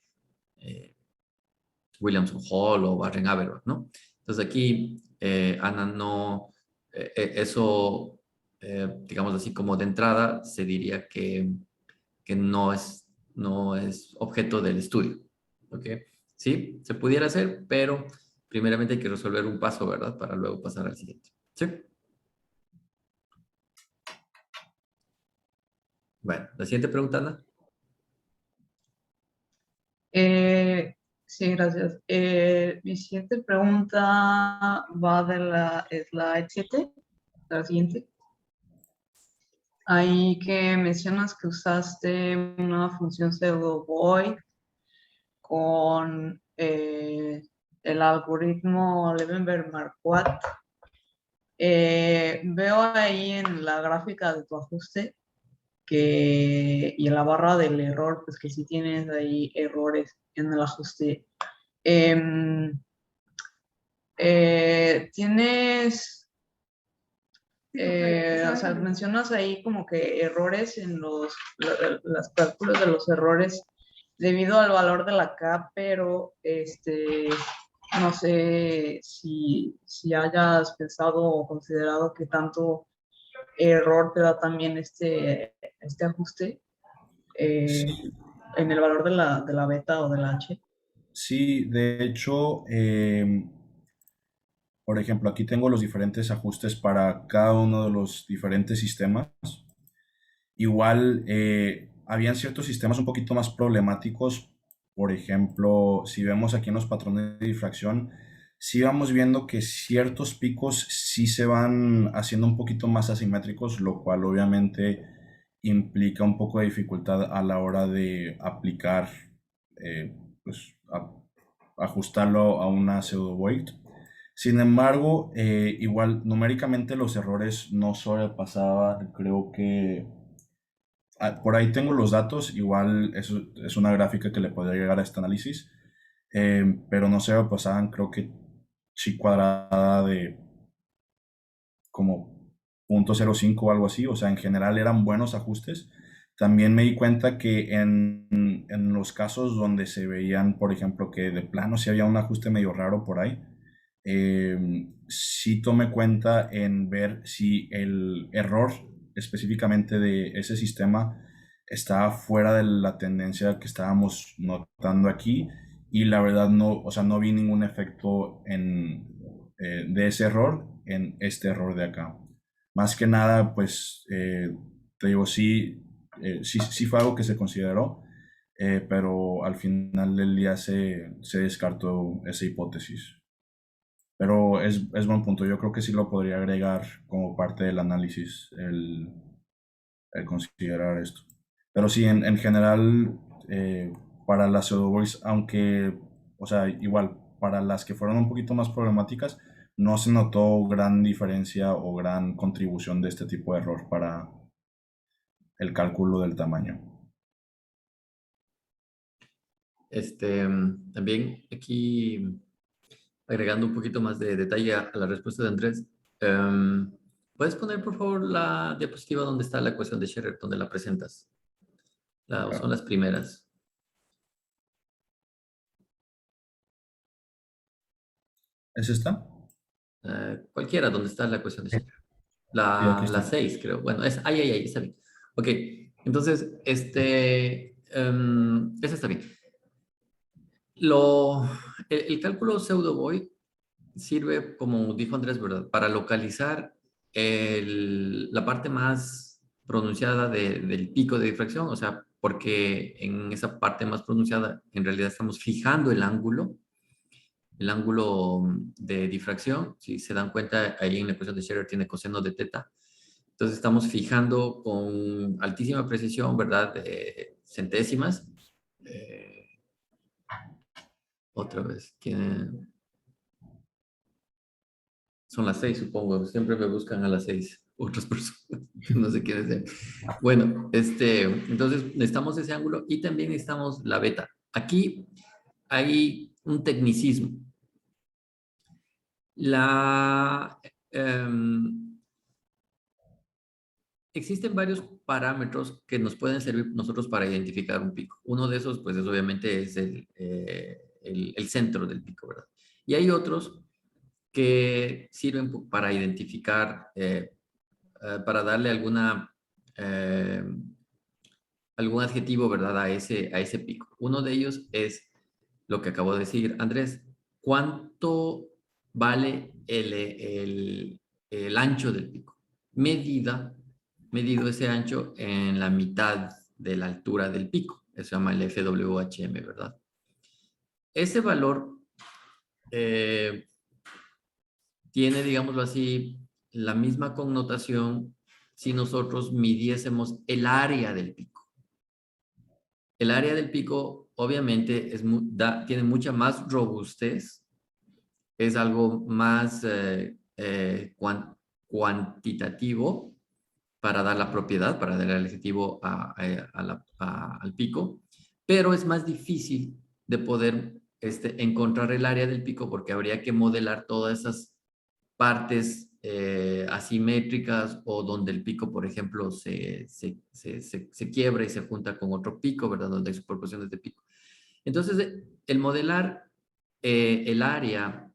Williamson-Hall o Barren-Haverhoff, ¿no? Entonces aquí, Ana, no, eso, digamos así como de entrada, se diría que no es objeto del estudio. ¿Ok? Sí, se pudiera hacer, pero primeramente hay que resolver un paso, ¿verdad? Para luego pasar al siguiente. ¿Sí? Bueno, la siguiente pregunta, Ana. Sí, gracias. Mi siguiente pregunta va de la slide 7, la siguiente. Ahí que mencionas que usaste una función pseudo void con el algoritmo Levenberg-Marquardt. Veo ahí en la gráfica de tu ajuste y en la barra del error, pues que sí tienes ahí errores en el ajuste. Tienes, o sea, mencionas ahí como que errores en las cálculos de los errores debido al valor de la K, pero no sé si hayas pensado o considerado que tanto error te da también este ajuste en el valor de la beta o de la H. Sí, de hecho, por ejemplo, aquí tengo los diferentes ajustes para cada uno de los diferentes sistemas. Igual, habían ciertos sistemas un poquito más problemáticos. Por ejemplo, si vemos aquí en los patrones de difracción, sí vamos viendo que ciertos picos sí se van haciendo un poquito más asimétricos, lo cual obviamente implica un poco de dificultad a la hora de aplicar, pues, ajustarlo a una pseudo void. Sin embargo, igual numéricamente los errores no sobrepasaban, creo que por ahí tengo los datos, igual eso es una gráfica que le podría llegar a este análisis, pero no sobrepasaban, creo que chi cuadrada de como 0.05 o algo así, o sea, en general eran buenos ajustes, También me di cuenta que en los casos donde se veían, por ejemplo, que de plano si había un ajuste medio raro por ahí, sí tomé cuenta en ver si el error específicamente de ese sistema estaba fuera de la tendencia que estábamos notando aquí, y la verdad no, o sea, no vi ningún efecto de ese error en este error de acá. Más que nada, pues, te digo, sí fue algo que se consideró, pero al final del día se descartó esa hipótesis. Pero es buen punto. Yo creo que sí lo podría agregar como parte del análisis el considerar esto. Pero sí, en general, para las pseudovoice, aunque, o sea, igual, para las que fueron un poquito más problemáticas, no se notó gran diferencia o gran contribución de este tipo de error para el cálculo del tamaño. También aquí, agregando un poquito más de detalle a la respuesta de Andrés, ¿puedes poner, por favor, la diapositiva donde está la ecuación de Scherrer, donde la presentas? Son las primeras. ¿Es esta? Cualquiera donde está la ecuación de Scherrer. Sí, aquí La está. 6, creo. Bueno, ahí, está bien. Ok, entonces, esa está bien. El cálculo pseudo-Void sirve, como dijo Andrés, ¿verdad? Para localizar la parte más pronunciada del pico de difracción, o sea, porque en esa parte más pronunciada en realidad estamos fijando el ángulo de difracción. Si se dan cuenta, ahí en la ecuación de Scherrer tiene coseno de teta. Entonces estamos fijando con altísima precisión, ¿verdad? Centésimas. Otra vez, son las 6, supongo. Siempre me buscan a las 6 otras personas. No sé quiénes sean. Bueno, entonces necesitamos ese ángulo y también necesitamos la beta. Aquí hay un tecnicismo. Existen varios parámetros que nos pueden servir nosotros para identificar un pico. Uno de esos, pues, obviamente es el centro del pico, ¿verdad? Y hay otros que sirven para identificar, para darle eh, algún adjetivo, ¿verdad? A ese pico. Uno de ellos es lo que acabo de decir, Andrés. ¿Cuánto vale el ancho del pico? Medido ese ancho en la mitad de la altura del pico. Eso se llama el FWHM, ¿verdad? Ese valor tiene, digámoslo así, la misma connotación si nosotros midiésemos el área del pico. El área del pico, obviamente, tiene mucha más robustez, es algo más cuantitativo para dar la propiedad, para dar el adjetivo al pico, pero es más difícil de poder encontrar el área del pico porque habría que modelar todas esas partes asimétricas o donde el pico, por ejemplo, se quiebra y se junta con otro pico, ¿verdad? Donde hay superposiciones de pico. Entonces, el modelar el área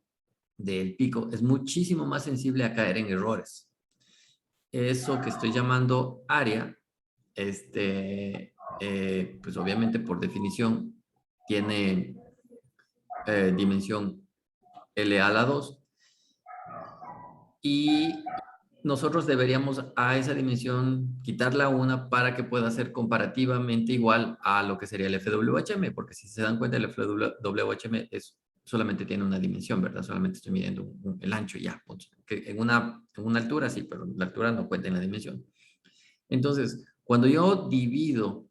del pico es muchísimo más sensible a caer en errores. Eso que estoy llamando área, pues obviamente por definición tiene dimensión L a la 2 y nosotros deberíamos a esa dimensión quitarla una para que pueda ser comparativamente igual a lo que sería el FWHM, porque si se dan cuenta el FWHM solamente tiene una dimensión, ¿verdad? Solamente estoy midiendo el ancho y ya. Que en una altura sí, pero la altura no cuenta en la dimensión. Entonces, cuando yo divido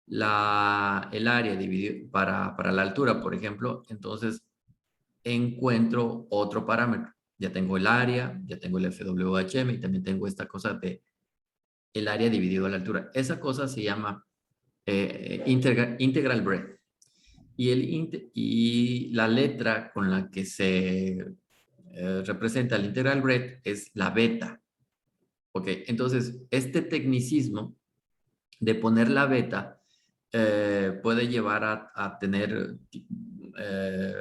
el área para la altura, por ejemplo, entonces encuentro otro parámetro. Ya tengo el área, ya tengo el FWHM y también tengo esta cosa de el área dividido a la altura. Esa cosa se llama integral breadth. Y la letra con la que se representa el integral breadth es la beta. Ok, entonces este tecnicismo de poner la beta puede llevar a tener eh,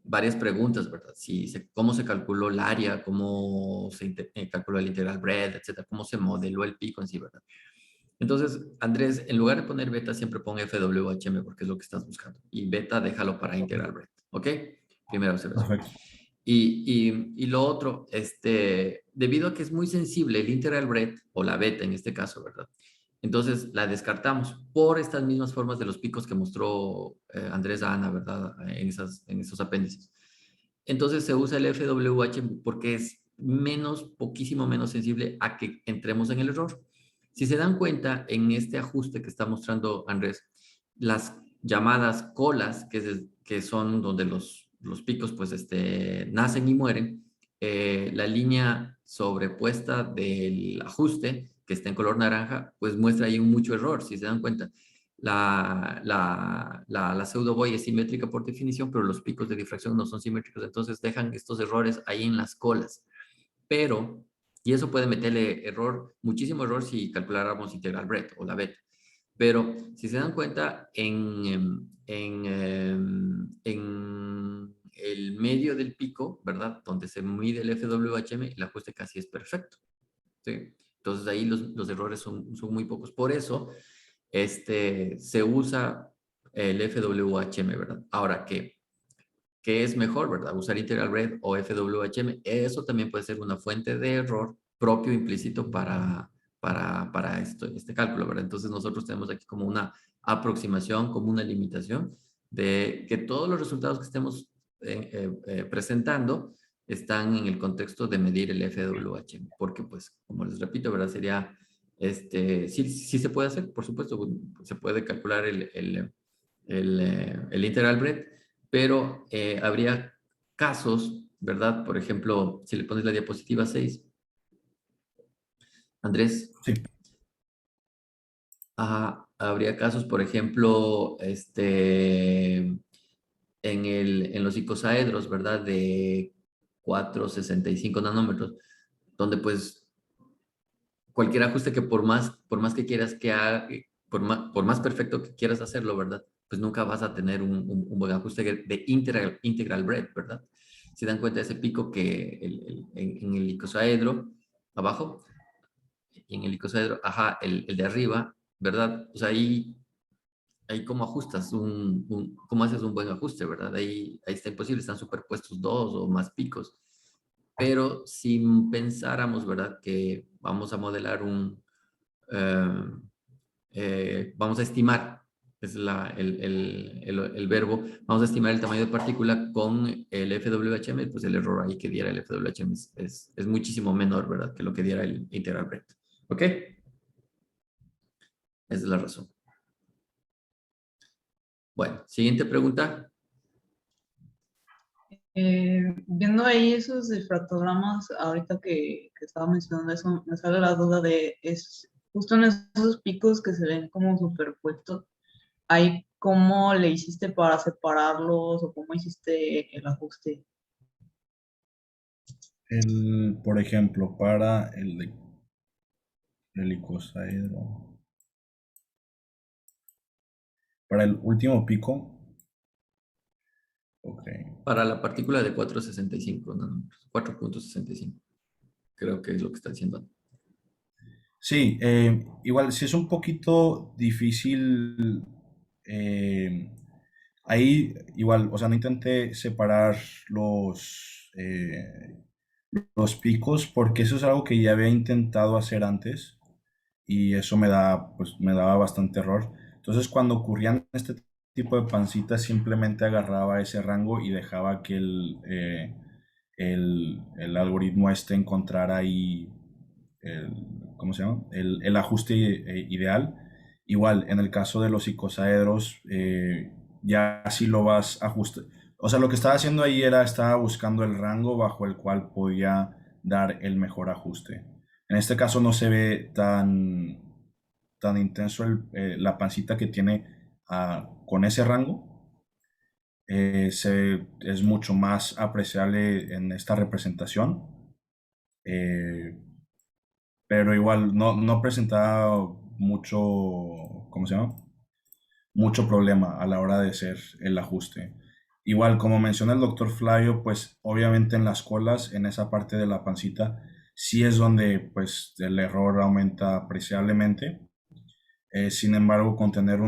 varias preguntas, ¿verdad? ¿Cómo se calculó el área? ¿Cómo se calculó el integral breadth, etcétera? ¿Cómo se modeló el pico en sí, ¿verdad? Entonces, Andrés, en lugar de poner beta, siempre pon FWHM porque es lo que estás buscando. Y beta, déjalo para integral breadth. ¿Ok? Primera observación. Perfecto. Y lo otro, debido a que es muy sensible el integral breadth, o la beta en este caso, ¿verdad? Entonces la descartamos por estas mismas formas de los picos que mostró Andrés a Ana, ¿verdad? En esos apéndices. Entonces se usa el FWH porque es poquísimo menos sensible a que entremos en el error. Si se dan cuenta, en este ajuste que está mostrando Andrés, las llamadas colas, que son donde los picos pues nacen y mueren, la línea sobrepuesta del ajuste, que está en color naranja, pues muestra ahí mucho error, si se dan cuenta. La pseudo-boy es simétrica por definición, pero los picos de difracción no son simétricos, entonces dejan estos errores ahí en las colas. Pero, y eso puede meterle error, muchísimo error si calculáramos integral breadth o la beta. Pero si se dan cuenta, en el medio del pico, ¿verdad? Donde se mide el FWHM, el ajuste casi es perfecto. ¿Sí? Entonces ahí los errores son muy pocos. Por eso se usa el FWHM, ¿verdad? Ahora, ¿qué es mejor, verdad? Usar integral breadth o FWHM. Eso también puede ser una fuente de error propio implícito para este cálculo, ¿verdad? Entonces nosotros tenemos aquí como una aproximación, como una limitación de que todos los resultados que estemos presentando están en el contexto de medir el FWHM, porque pues, como les repito, ¿verdad? Sería, sí se puede hacer, por supuesto, se puede calcular el integral breadth, pero habría casos, ¿verdad? Por ejemplo, si le pones la diapositiva 6, Andrés, Sí. habría casos, por ejemplo, en los icosaedros, ¿verdad? De 465 nanómetros, donde pues cualquier ajuste que por más que quieras que haga, por más perfecto que quieras hacerlo, ¿verdad? Pues nunca vas a tener un buen ajuste de integral breadth, ¿verdad? Si dan cuenta de ese pico que en el icosaedro, abajo, y en el icosaedro, ajá, el de arriba, ¿verdad? O sea, ahí cómo ajustas, cómo haces un buen ajuste, ¿verdad? Ahí está imposible, están superpuestos dos o más picos. Pero si pensáramos, ¿verdad? Que vamos a modelar vamos a estimar, es el verbo, vamos a estimar el tamaño de partícula con el FWHM, pues el error ahí que diera el FWHM es muchísimo menor, ¿verdad? Que lo que diera el integral breadth. ¿Ok? Esa es la razón. Bueno, siguiente pregunta. Viendo ahí esos difractogramas, ahorita que estaba mencionando eso, me sale la duda es justo en esos picos que se ven como superpuestos, ahí cómo le hiciste para separarlos o cómo hiciste el ajuste. Por ejemplo, para el icosaedro, para el último pico, ok. Para la partícula de 4.65 nanómetros, 4.65. Creo que es lo que está diciendo. Sí, igual sí es un poquito difícil. eh, Ahí igual, o sea, no intenté separar los picos porque eso es algo que ya había intentado hacer antes y eso pues, me daba bastante error. Entonces, cuando ocurrían este tipo de pancitas, simplemente agarraba ese rango y dejaba que el algoritmo encontrara ahí el, ¿cómo se llama? El ajuste ideal. Igual, en el caso de los icosaedros, ya si lo vas a ajustar. O sea, lo que estaba haciendo ahí estaba buscando el rango bajo el cual podía dar el mejor ajuste. En este caso no se ve tan intenso la pancita que tiene con ese rango. Es mucho más apreciable en esta representación. Pero igual no presentaba mucho, ¿cómo se llama? Mucho problema a la hora de hacer el ajuste. Igual, como menciona el doctor Flavio, pues obviamente en las colas, en esa parte de la pancita, sí es donde pues el error aumenta apreciablemente. Sin embargo, con tener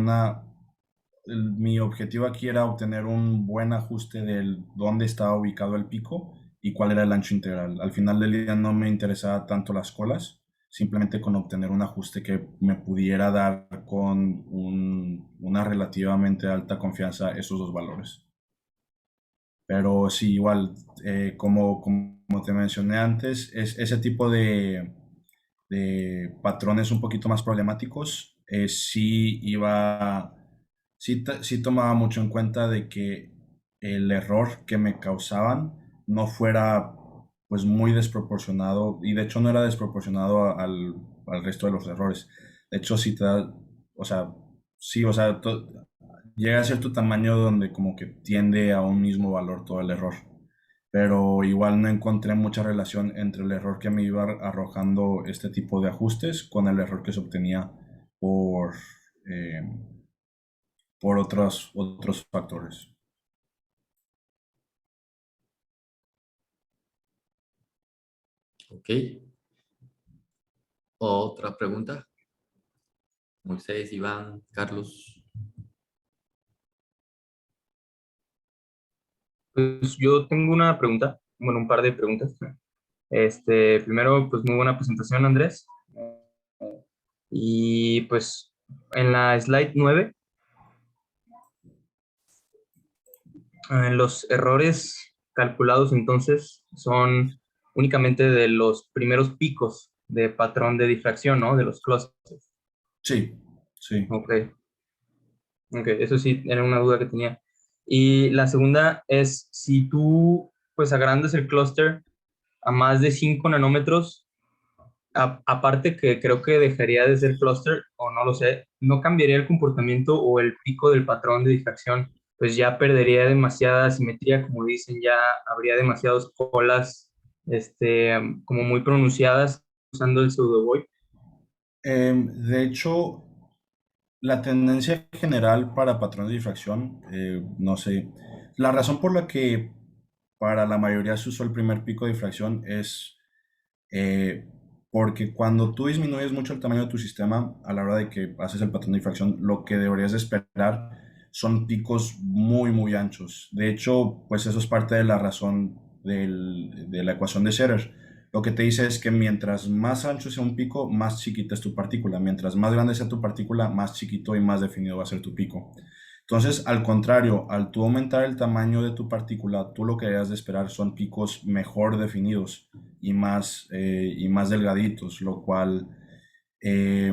mi objetivo aquí era obtener un buen ajuste del dónde estaba ubicado el pico y cuál era el ancho integral. Al final del día no me interesaba tanto las colas, simplemente con obtener un ajuste que me pudiera dar con una relativamente alta confianza esos dos valores. Pero sí, igual, como te mencioné antes, ese tipo de patrones un poquito más problemáticos, sí tomaba mucho en cuenta de que el error que me causaban no fuera pues muy desproporcionado, y de hecho no era desproporcionado al resto de los errores. De hecho, o sea, sí, o sea, llega a cierto tamaño donde como que tiende a un mismo valor todo el error, pero igual no encontré mucha relación entre el error que me iba arrojando este tipo de ajustes con el error que se obtenía por, eh, por otros factores. Ok. ¿Otra pregunta? Moisés, Iván, Carlos. Pues yo tengo una pregunta, bueno, un par de preguntas. Primero, pues muy buena presentación, Andrés. Y pues en la slide 9, los errores calculados entonces son únicamente de los primeros picos de patrón de difracción, ¿no? De los clústeres. Sí, sí. Ok, ok, eso sí, era una duda que tenía. Y la segunda es, si tú pues agrandas el clúster a más de 5 nanómetros, aparte que creo que dejaría de ser cluster, o no lo sé, no cambiaría el comportamiento o el pico del patrón de difracción, pues ya perdería demasiada simetría, como dicen, ya habría demasiadas colas, como muy pronunciadas usando el pseudo-void. De hecho, la tendencia general para patrones de difracción, no sé, la razón por la que para la mayoría se usó el primer pico de difracción es eh, porque cuando tú disminuyes mucho el tamaño de tu sistema a la hora de que haces el patrón de difracción, lo que deberías de esperar son picos muy, muy anchos. De hecho, pues eso es parte de la razón de la ecuación de Scherer. Lo que te dice es que mientras más ancho sea un pico, más chiquita es tu partícula. Mientras más grande sea tu partícula, más chiquito y más definido va a ser tu pico. Entonces, al contrario, al tú aumentar el tamaño de tu partícula, tú lo que debes de esperar son picos mejor definidos y más delgaditos, lo cual, eh,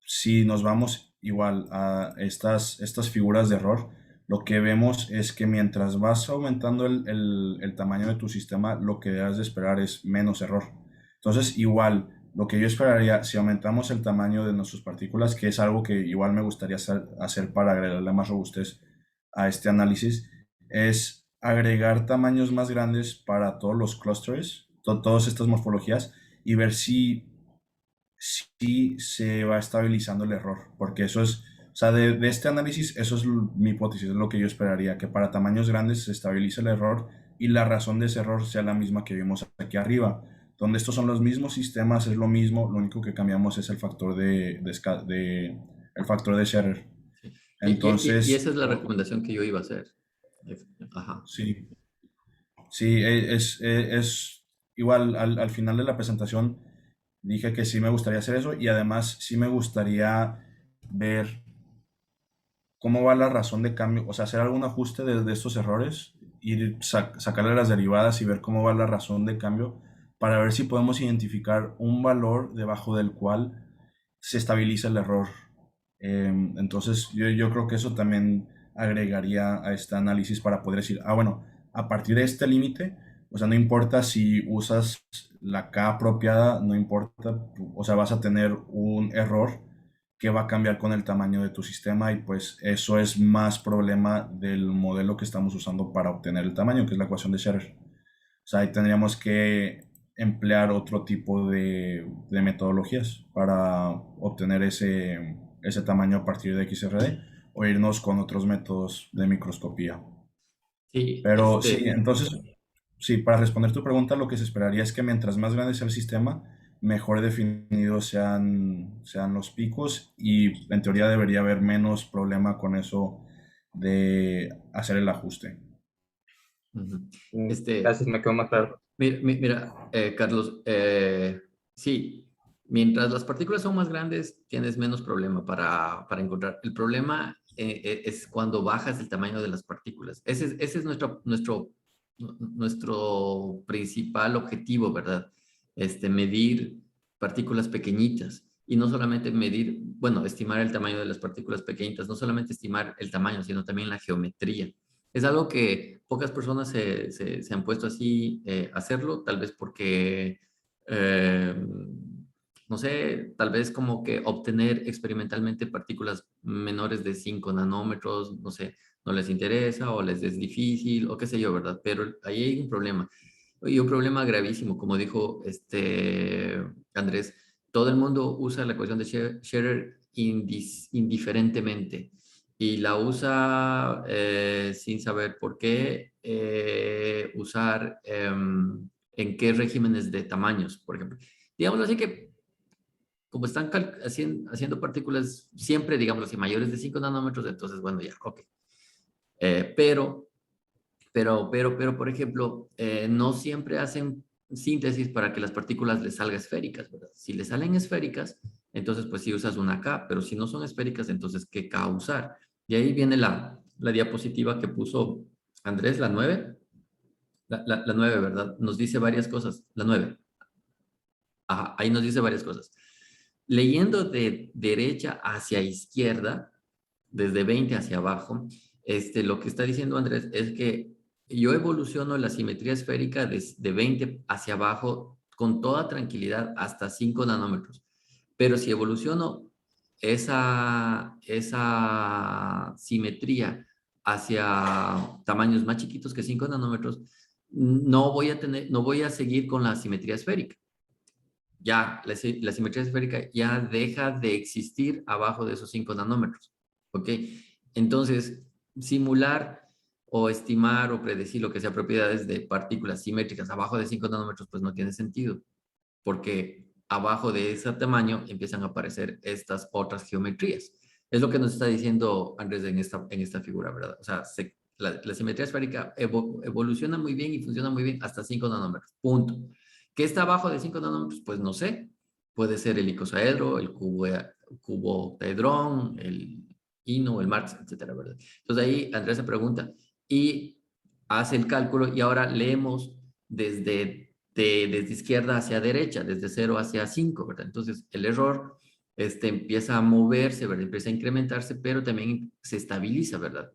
si nos vamos igual a estas figuras de error, lo que vemos es que mientras vas aumentando el tamaño de tu sistema, lo que debes de esperar es menos error. Entonces, igual, lo que yo esperaría, si aumentamos el tamaño de nuestras partículas, que es algo que igual me gustaría hacer para agregarle más robustez a este análisis, es agregar tamaños más grandes para todos los clusters, todas estas morfologías, y ver si se va estabilizando el error, porque eso es, o sea, de este análisis, eso es mi hipótesis, es lo que yo esperaría, que para tamaños grandes se estabilice el error y la razón de ese error sea la misma que vimos aquí arriba, donde estos son los mismos sistemas, es lo mismo, lo único que cambiamos es el factor el factor de Scherer. Y esa Entonces, es la recomendación que yo iba a hacer. Ajá. sí, sí, es igual al final de la presentación dije que sí me gustaría hacer eso y además sí me gustaría ver cómo va la razón de cambio, o sea, hacer algún ajuste de estos errores, ir sacarle las derivadas y ver cómo va la razón de cambio para ver si podemos identificar un valor debajo del cual se estabiliza el error. Entonces, yo creo que eso también agregaría a este análisis para poder decir, bueno, a partir de este límite, o sea, no importa si usas la K apropiada, no importa, o sea, vas a tener un error que va a cambiar con el tamaño de tu sistema y pues eso es más problema del modelo que estamos usando para obtener el tamaño, que es la ecuación de Scherer. O sea, ahí tendríamos que emplear otro tipo de metodologías para obtener ese tamaño a partir de XRD o irnos con otros métodos de microscopía. Sí, Pero sí, entonces, sí, para responder tu pregunta, lo que se esperaría es que mientras más grande sea el sistema, mejor definidos sean los picos y en teoría debería haber menos problema con eso de hacer el ajuste. ujú. Gracias, me quedó más claro. Mira, Carlos, sí, mientras las partículas son más grandes, tienes menos problema para encontrar. El problema es cuando bajas el tamaño de las partículas. Ese es nuestro principal objetivo, ¿verdad? Medir partículas pequeñitas. Y no solamente medir, bueno, estimar el tamaño de las partículas pequeñitas, no solamente estimar el tamaño, sino también la geometría. Es algo que pocas personas se han puesto así a hacerlo, tal vez porque, eh, no sé, tal vez como que obtener experimentalmente partículas menores de 5 nanómetros, no sé, no les interesa o les es difícil o qué sé yo, ¿verdad? Pero ahí hay un problema. Y un problema gravísimo, como dijo Andrés, todo el mundo usa la ecuación de Scherer indiferentemente y la usa sin saber por qué usar en qué regímenes de tamaños, por ejemplo. Digamos así que como están haciendo partículas siempre, digamos así, mayores de 5 nanómetros, entonces, bueno, ya, ok. Pero, por ejemplo, no siempre hacen síntesis para que las partículas les salgan esféricas, ¿verdad? Si les salen esféricas, entonces pues sí usas una K, pero si no son esféricas, entonces ¿qué K usar? Y ahí viene la diapositiva que puso Andrés, la 9, la 9, ¿verdad? Nos dice varias cosas, la 9. Ajá, ahí nos dice varias cosas. Leyendo de derecha hacia izquierda, desde 20 hacia abajo, lo que está diciendo Andrés es que yo evoluciono la simetría esférica de 20 hacia abajo con toda tranquilidad hasta 5 nanómetros. Pero si evoluciono esa simetría hacia tamaños más chiquitos que 5 nanómetros, no voy a seguir con la simetría esférica. Ya, la simetría esférica ya deja de existir abajo de esos 5 nanómetros. ¿Ok? Entonces, simular o estimar o predecir lo que sea propiedades de partículas simétricas abajo de 5 nanómetros, pues no tiene sentido, porque abajo de ese tamaño empiezan a aparecer estas otras geometrías. Es lo que nos está diciendo Andrés en esta figura, ¿verdad? O sea, la simetría esférica evoluciona muy bien y funciona muy bien hasta 5 nanómetros, punto. ¿Qué está abajo de 5 nanómetros? Pues no sé. Puede ser el icosaedro, el cubooctaedrón, el Ino, el Marx, etcétera, ¿verdad? Entonces ahí Andrés se pregunta y hace el cálculo y ahora leemos desde izquierda hacia derecha, desde 0 hacia 5, ¿verdad? Entonces el error empieza a moverse, ¿verdad? Empieza a incrementarse, pero también se estabiliza, ¿verdad?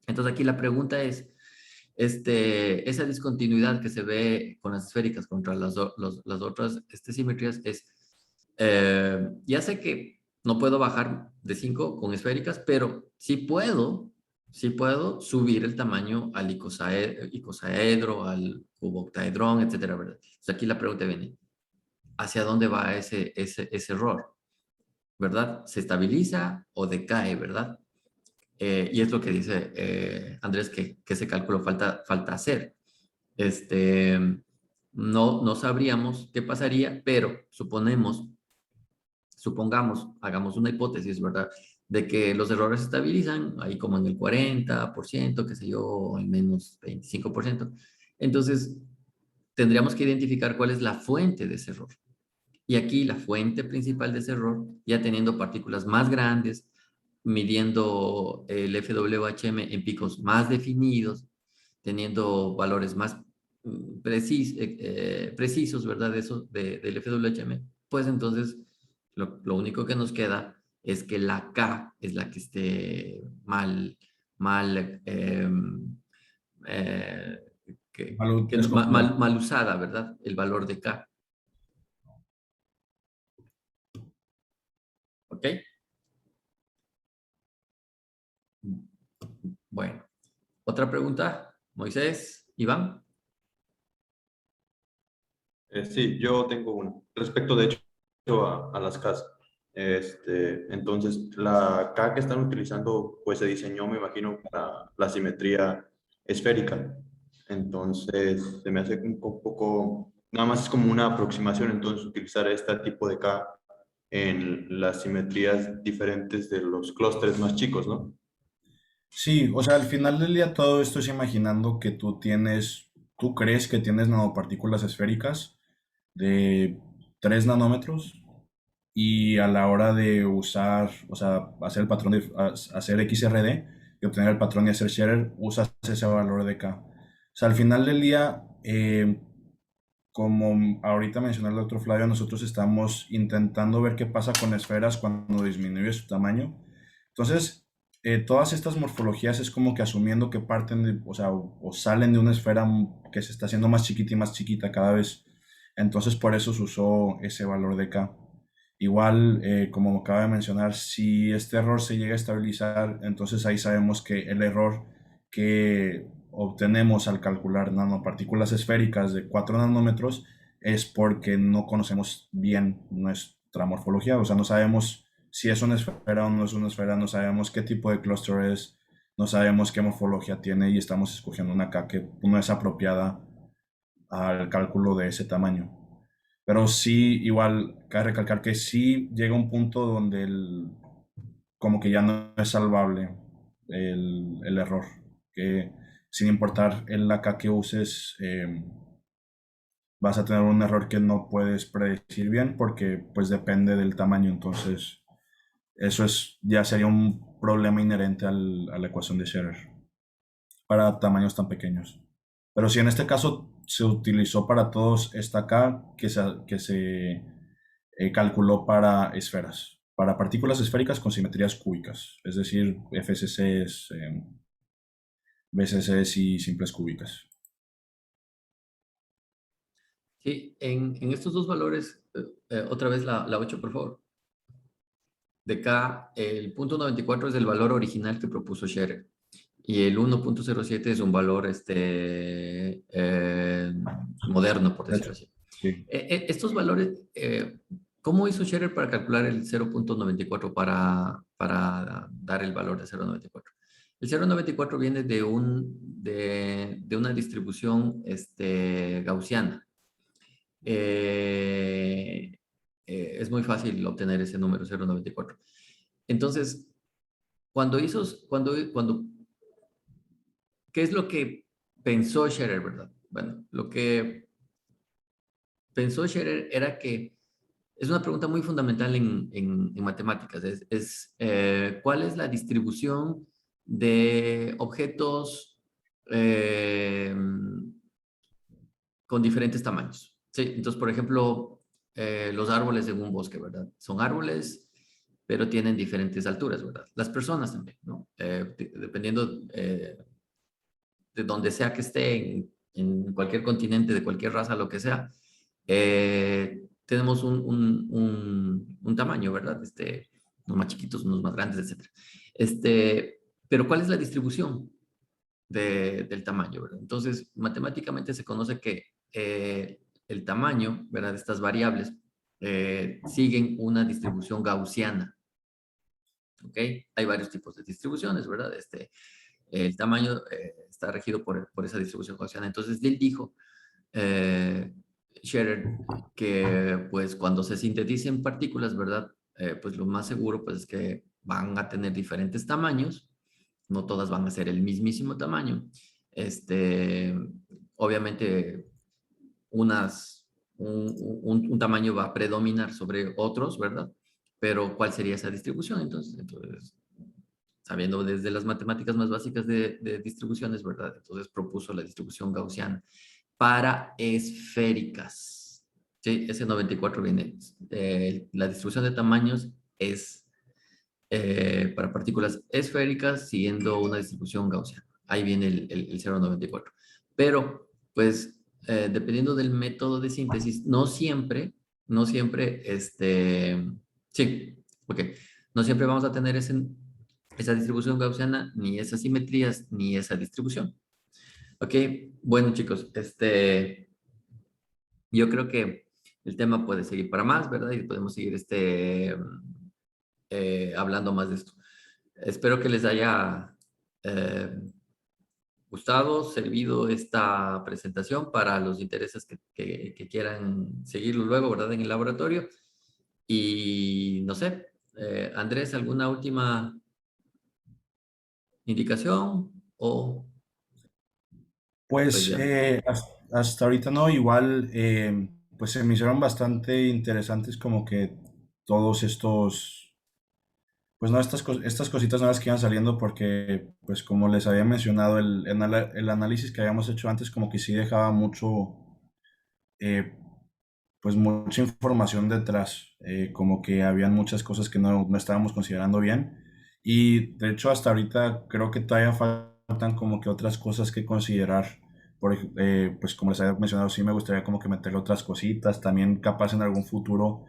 Entonces aquí la pregunta es, esa discontinuidad que se ve con las esféricas contra las otras simetrías es, ya sé que no puedo bajar de 5 con esféricas, pero sí puedo subir el tamaño al icosaedro, al cuboctaedrón, etcétera, ¿verdad? Entonces aquí la pregunta viene, ¿hacia dónde va ese error? ¿Verdad? ¿Se estabiliza o decae, verdad? Y es lo que dice Andrés, que ese cálculo falta hacer. No sabríamos qué pasaría, pero supongamos, hagamos una hipótesis, ¿verdad? De que los errores se estabilizan ahí como en el 40%, qué sé yo, al menos 25%. Entonces, tendríamos que identificar cuál es la fuente de ese error. Y aquí la fuente principal de ese error, ya teniendo partículas más grandes, midiendo el FWHM en picos más definidos, teniendo valores más precisos, ¿verdad? Eso del FWHM, pues entonces lo único que nos queda es que la K es la que esté mal, eh, mal usada, ¿verdad? El valor de K. ¿Ok? Bueno, otra pregunta, Moisés, Iván. Sí, yo tengo una. Respecto, de hecho, a las casas. Entonces, la K que están utilizando, pues se diseñó, me imagino, para la simetría esférica. Entonces, se me hace un poco, nada más es como una aproximación, entonces, utilizar este tipo de K en las simetrías diferentes de los clústeres más chicos, ¿no? Sí, o sea, al final del día todo esto es imaginando que tú crees que tienes nanopartículas esféricas de 3 nanómetros y a la hora de usar, o sea, hacer el patrón hacer XRD y obtener el patrón y hacer Scherer, usas ese valor de K. O sea, al final del día, como ahorita mencionó el doctor Flavio, nosotros estamos intentando ver qué pasa con esferas cuando disminuye su tamaño. Entonces, todas estas morfologías es como que asumiendo que parten de, o sea, o salen de una esfera que se está haciendo más chiquita y más chiquita cada vez. Entonces, por eso se usó ese valor de K. Igual, como acaba de mencionar, si este error se llega a estabilizar, entonces ahí sabemos que el error que obtenemos al calcular nanopartículas esféricas de 4 nanómetros es porque no conocemos bien nuestra morfología, o sea, no sabemos si es una esfera o no es una esfera, no sabemos qué tipo de clúster es, no sabemos qué morfología tiene y estamos escogiendo una K que no es apropiada al cálculo de ese tamaño. Pero sí, igual, cabe recalcar que sí llega un punto donde como que ya no es salvable el error, que sin importar el AK que uses, vas a tener un error que no puedes predecir bien porque pues depende del tamaño, entonces eso ya sería un problema inherente a la ecuación de Scherer para tamaños tan pequeños. Pero si en este caso se utilizó para todos esta K que se calculó para esferas, para partículas esféricas con simetrías cúbicas, es decir, FCCs, BCCs y simples cúbicas. Sí, en estos dos valores, otra vez la 8, por favor. De K, el punto 94 es el valor original que propuso Scherer. Y el 1.07 es un valor moderno, por De decirlo hecho, así. sí. Estos valores, ¿cómo hizo Scherer para calcular el 0.94 para dar el valor de 0.94? El 0.94 viene de una distribución gaussiana. Es muy fácil obtener ese número 0.94. Entonces, ¿qué es lo que pensó Scherer, verdad? Bueno, lo que pensó Scherer era que es una pregunta muy fundamental en matemáticas. ¿Cuál es la distribución de objetos eh, con diferentes tamaños? Sí, entonces, por ejemplo, los árboles en un bosque, ¿verdad? Son árboles, pero tienen diferentes alturas, ¿verdad? Las personas también, ¿no? Dependiendo de donde sea que esté, en cualquier continente, de cualquier raza, lo que sea, tenemos un tamaño, ¿verdad? Unos más chiquitos, unos más grandes, etc. Pero ¿cuál es la distribución del tamaño, ¿verdad? Entonces, matemáticamente se conoce que el tamaño, ¿verdad? De estas variables siguen una distribución gaussiana, ¿ok? Hay varios tipos de distribuciones, ¿verdad? El tamaño está regido por esa distribución gaussiana. Entonces, él dijo, Scherer, que pues cuando se sinteticen partículas, ¿verdad? Pues lo más seguro pues es que van a tener diferentes tamaños, no todas van a ser el mismísimo tamaño. Obviamente, un tamaño va a predominar sobre otros, ¿verdad? Pero ¿cuál sería esa distribución? Entonces sabiendo desde las matemáticas más básicas de distribuciones, ¿verdad? Entonces propuso la distribución gaussiana para esféricas. Sí, ese 94 viene. La distribución de tamaños es para partículas esféricas siguiendo una distribución gaussiana. Ahí viene el 0,94. Pero, pues, dependiendo del método de síntesis, no siempre, sí, ok, no siempre vamos a tener esa distribución gaussiana, ni esas simetrías, ni esa distribución. Ok, bueno chicos, Yo creo que el tema puede seguir para más, ¿verdad? Y podemos seguir hablando más de esto. Espero que les haya gustado, servido esta presentación para los intereses que quieran seguirlo luego, ¿verdad? En el laboratorio. Y no sé, Andrés, ¿alguna última indicación? O Pues ya. hasta ahorita no, igual pues se me hicieron bastante interesantes como que todos estos, pues no, estas cositas nuevas que iban saliendo porque pues como les había mencionado, el análisis que habíamos hecho antes como que sí dejaba mucho, eh, pues mucha información detrás, como que habían muchas cosas que no estábamos considerando bien y de hecho hasta ahorita creo que todavía faltan como que otras cosas que considerar. Pues como les había mencionado, sí me gustaría como que meterle otras cositas, también capaz en algún futuro,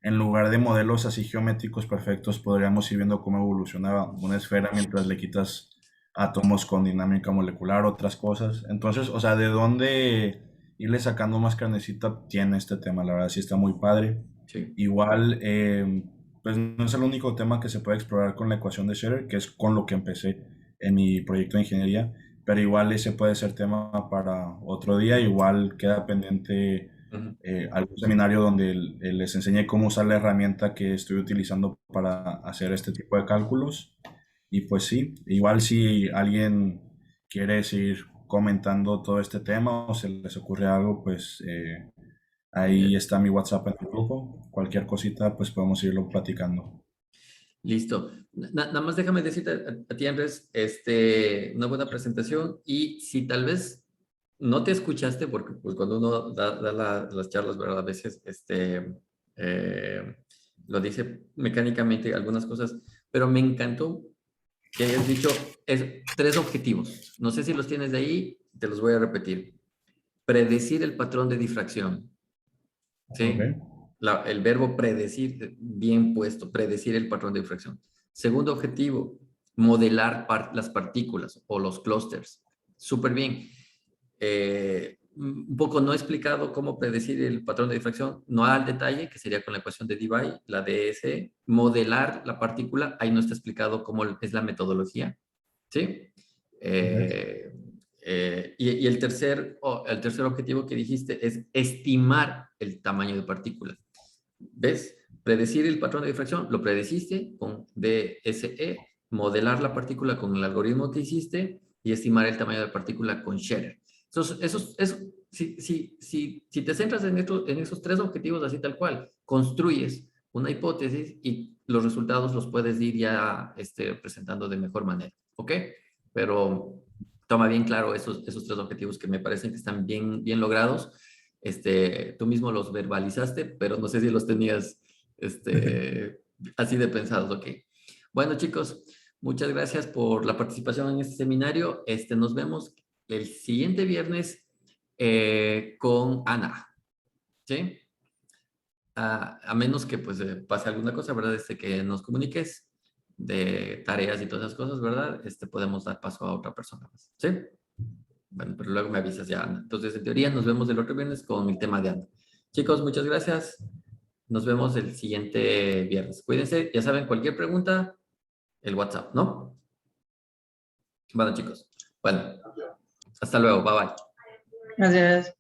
en lugar de modelos así geométricos perfectos, podríamos ir viendo cómo evoluciona una esfera mientras le quitas átomos con dinámica molecular, otras cosas. Entonces, o sea, de dónde irle sacando más carnecita tiene este tema, la verdad sí está muy padre. Sí. Igual, pues no es el único tema que se puede explorar con la ecuación de Scherer, que es con lo que empecé en mi proyecto de ingeniería, pero igual ese puede ser tema para otro día, igual queda pendiente Ujú. algún seminario donde les enseñe cómo usar la herramienta que estoy utilizando para hacer este tipo de cálculos. Y pues sí, igual si alguien quiere seguir comentando todo este tema o se les ocurre algo, pues ahí está mi WhatsApp en el grupo. Cualquier cosita, pues podemos irlo platicando. Listo. Nada más déjame decirte a ti, Andrés, una buena presentación y si tal vez no te escuchaste, porque pues cuando uno da las charlas, ¿verdad? A veces eh, lo dice mecánicamente algunas cosas, pero me encantó que hayas dicho tres objetivos. No sé si los tienes de ahí, te los voy a repetir. Predecir el patrón de difracción. Ok. ¿Sí? El verbo predecir, bien puesto, predecir el patrón de difracción. Segundo objetivo, modelar las partículas o los clústeres. Súper bien. Un poco no he explicado cómo predecir el patrón de difracción, no al detalle, que sería con la ecuación de Debye, la DS. Modelar la partícula, ahí no está explicado cómo es la metodología. ¿Sí? Eh, y el tercer objetivo que dijiste es estimar el tamaño de partículas. ¿Ves? Predecir el patrón de difracción, lo predeciste con DSE, modelar la partícula con el algoritmo que hiciste y estimar el tamaño de partícula con Scherer. Si te centras en esos tres objetivos así tal cual, construyes una hipótesis y los resultados los puedes ir ya presentando de mejor manera. ¿Ok? Pero toma bien claro esos tres objetivos que me parecen que están bien logrados. Tú mismo los verbalizaste, pero no sé si los tenías así de pensados. Ok. Bueno, chicos, muchas gracias por la participación en este seminario. Nos vemos el siguiente viernes con Ana. ¿Sí? A menos que pues pase alguna cosa, ¿verdad? Que nos comuniques de tareas y todas esas cosas, ¿verdad? Podemos dar paso a otra persona más. ¿Sí? Bueno, pero luego me avisas ya, Ana. Entonces, en teoría, nos vemos el otro viernes con el tema de Ana. Chicos, muchas gracias. Nos vemos el siguiente viernes. Cuídense. Ya saben, cualquier pregunta, el WhatsApp, ¿no? Bueno, chicos. Bueno, hasta luego. Bye, bye. Gracias.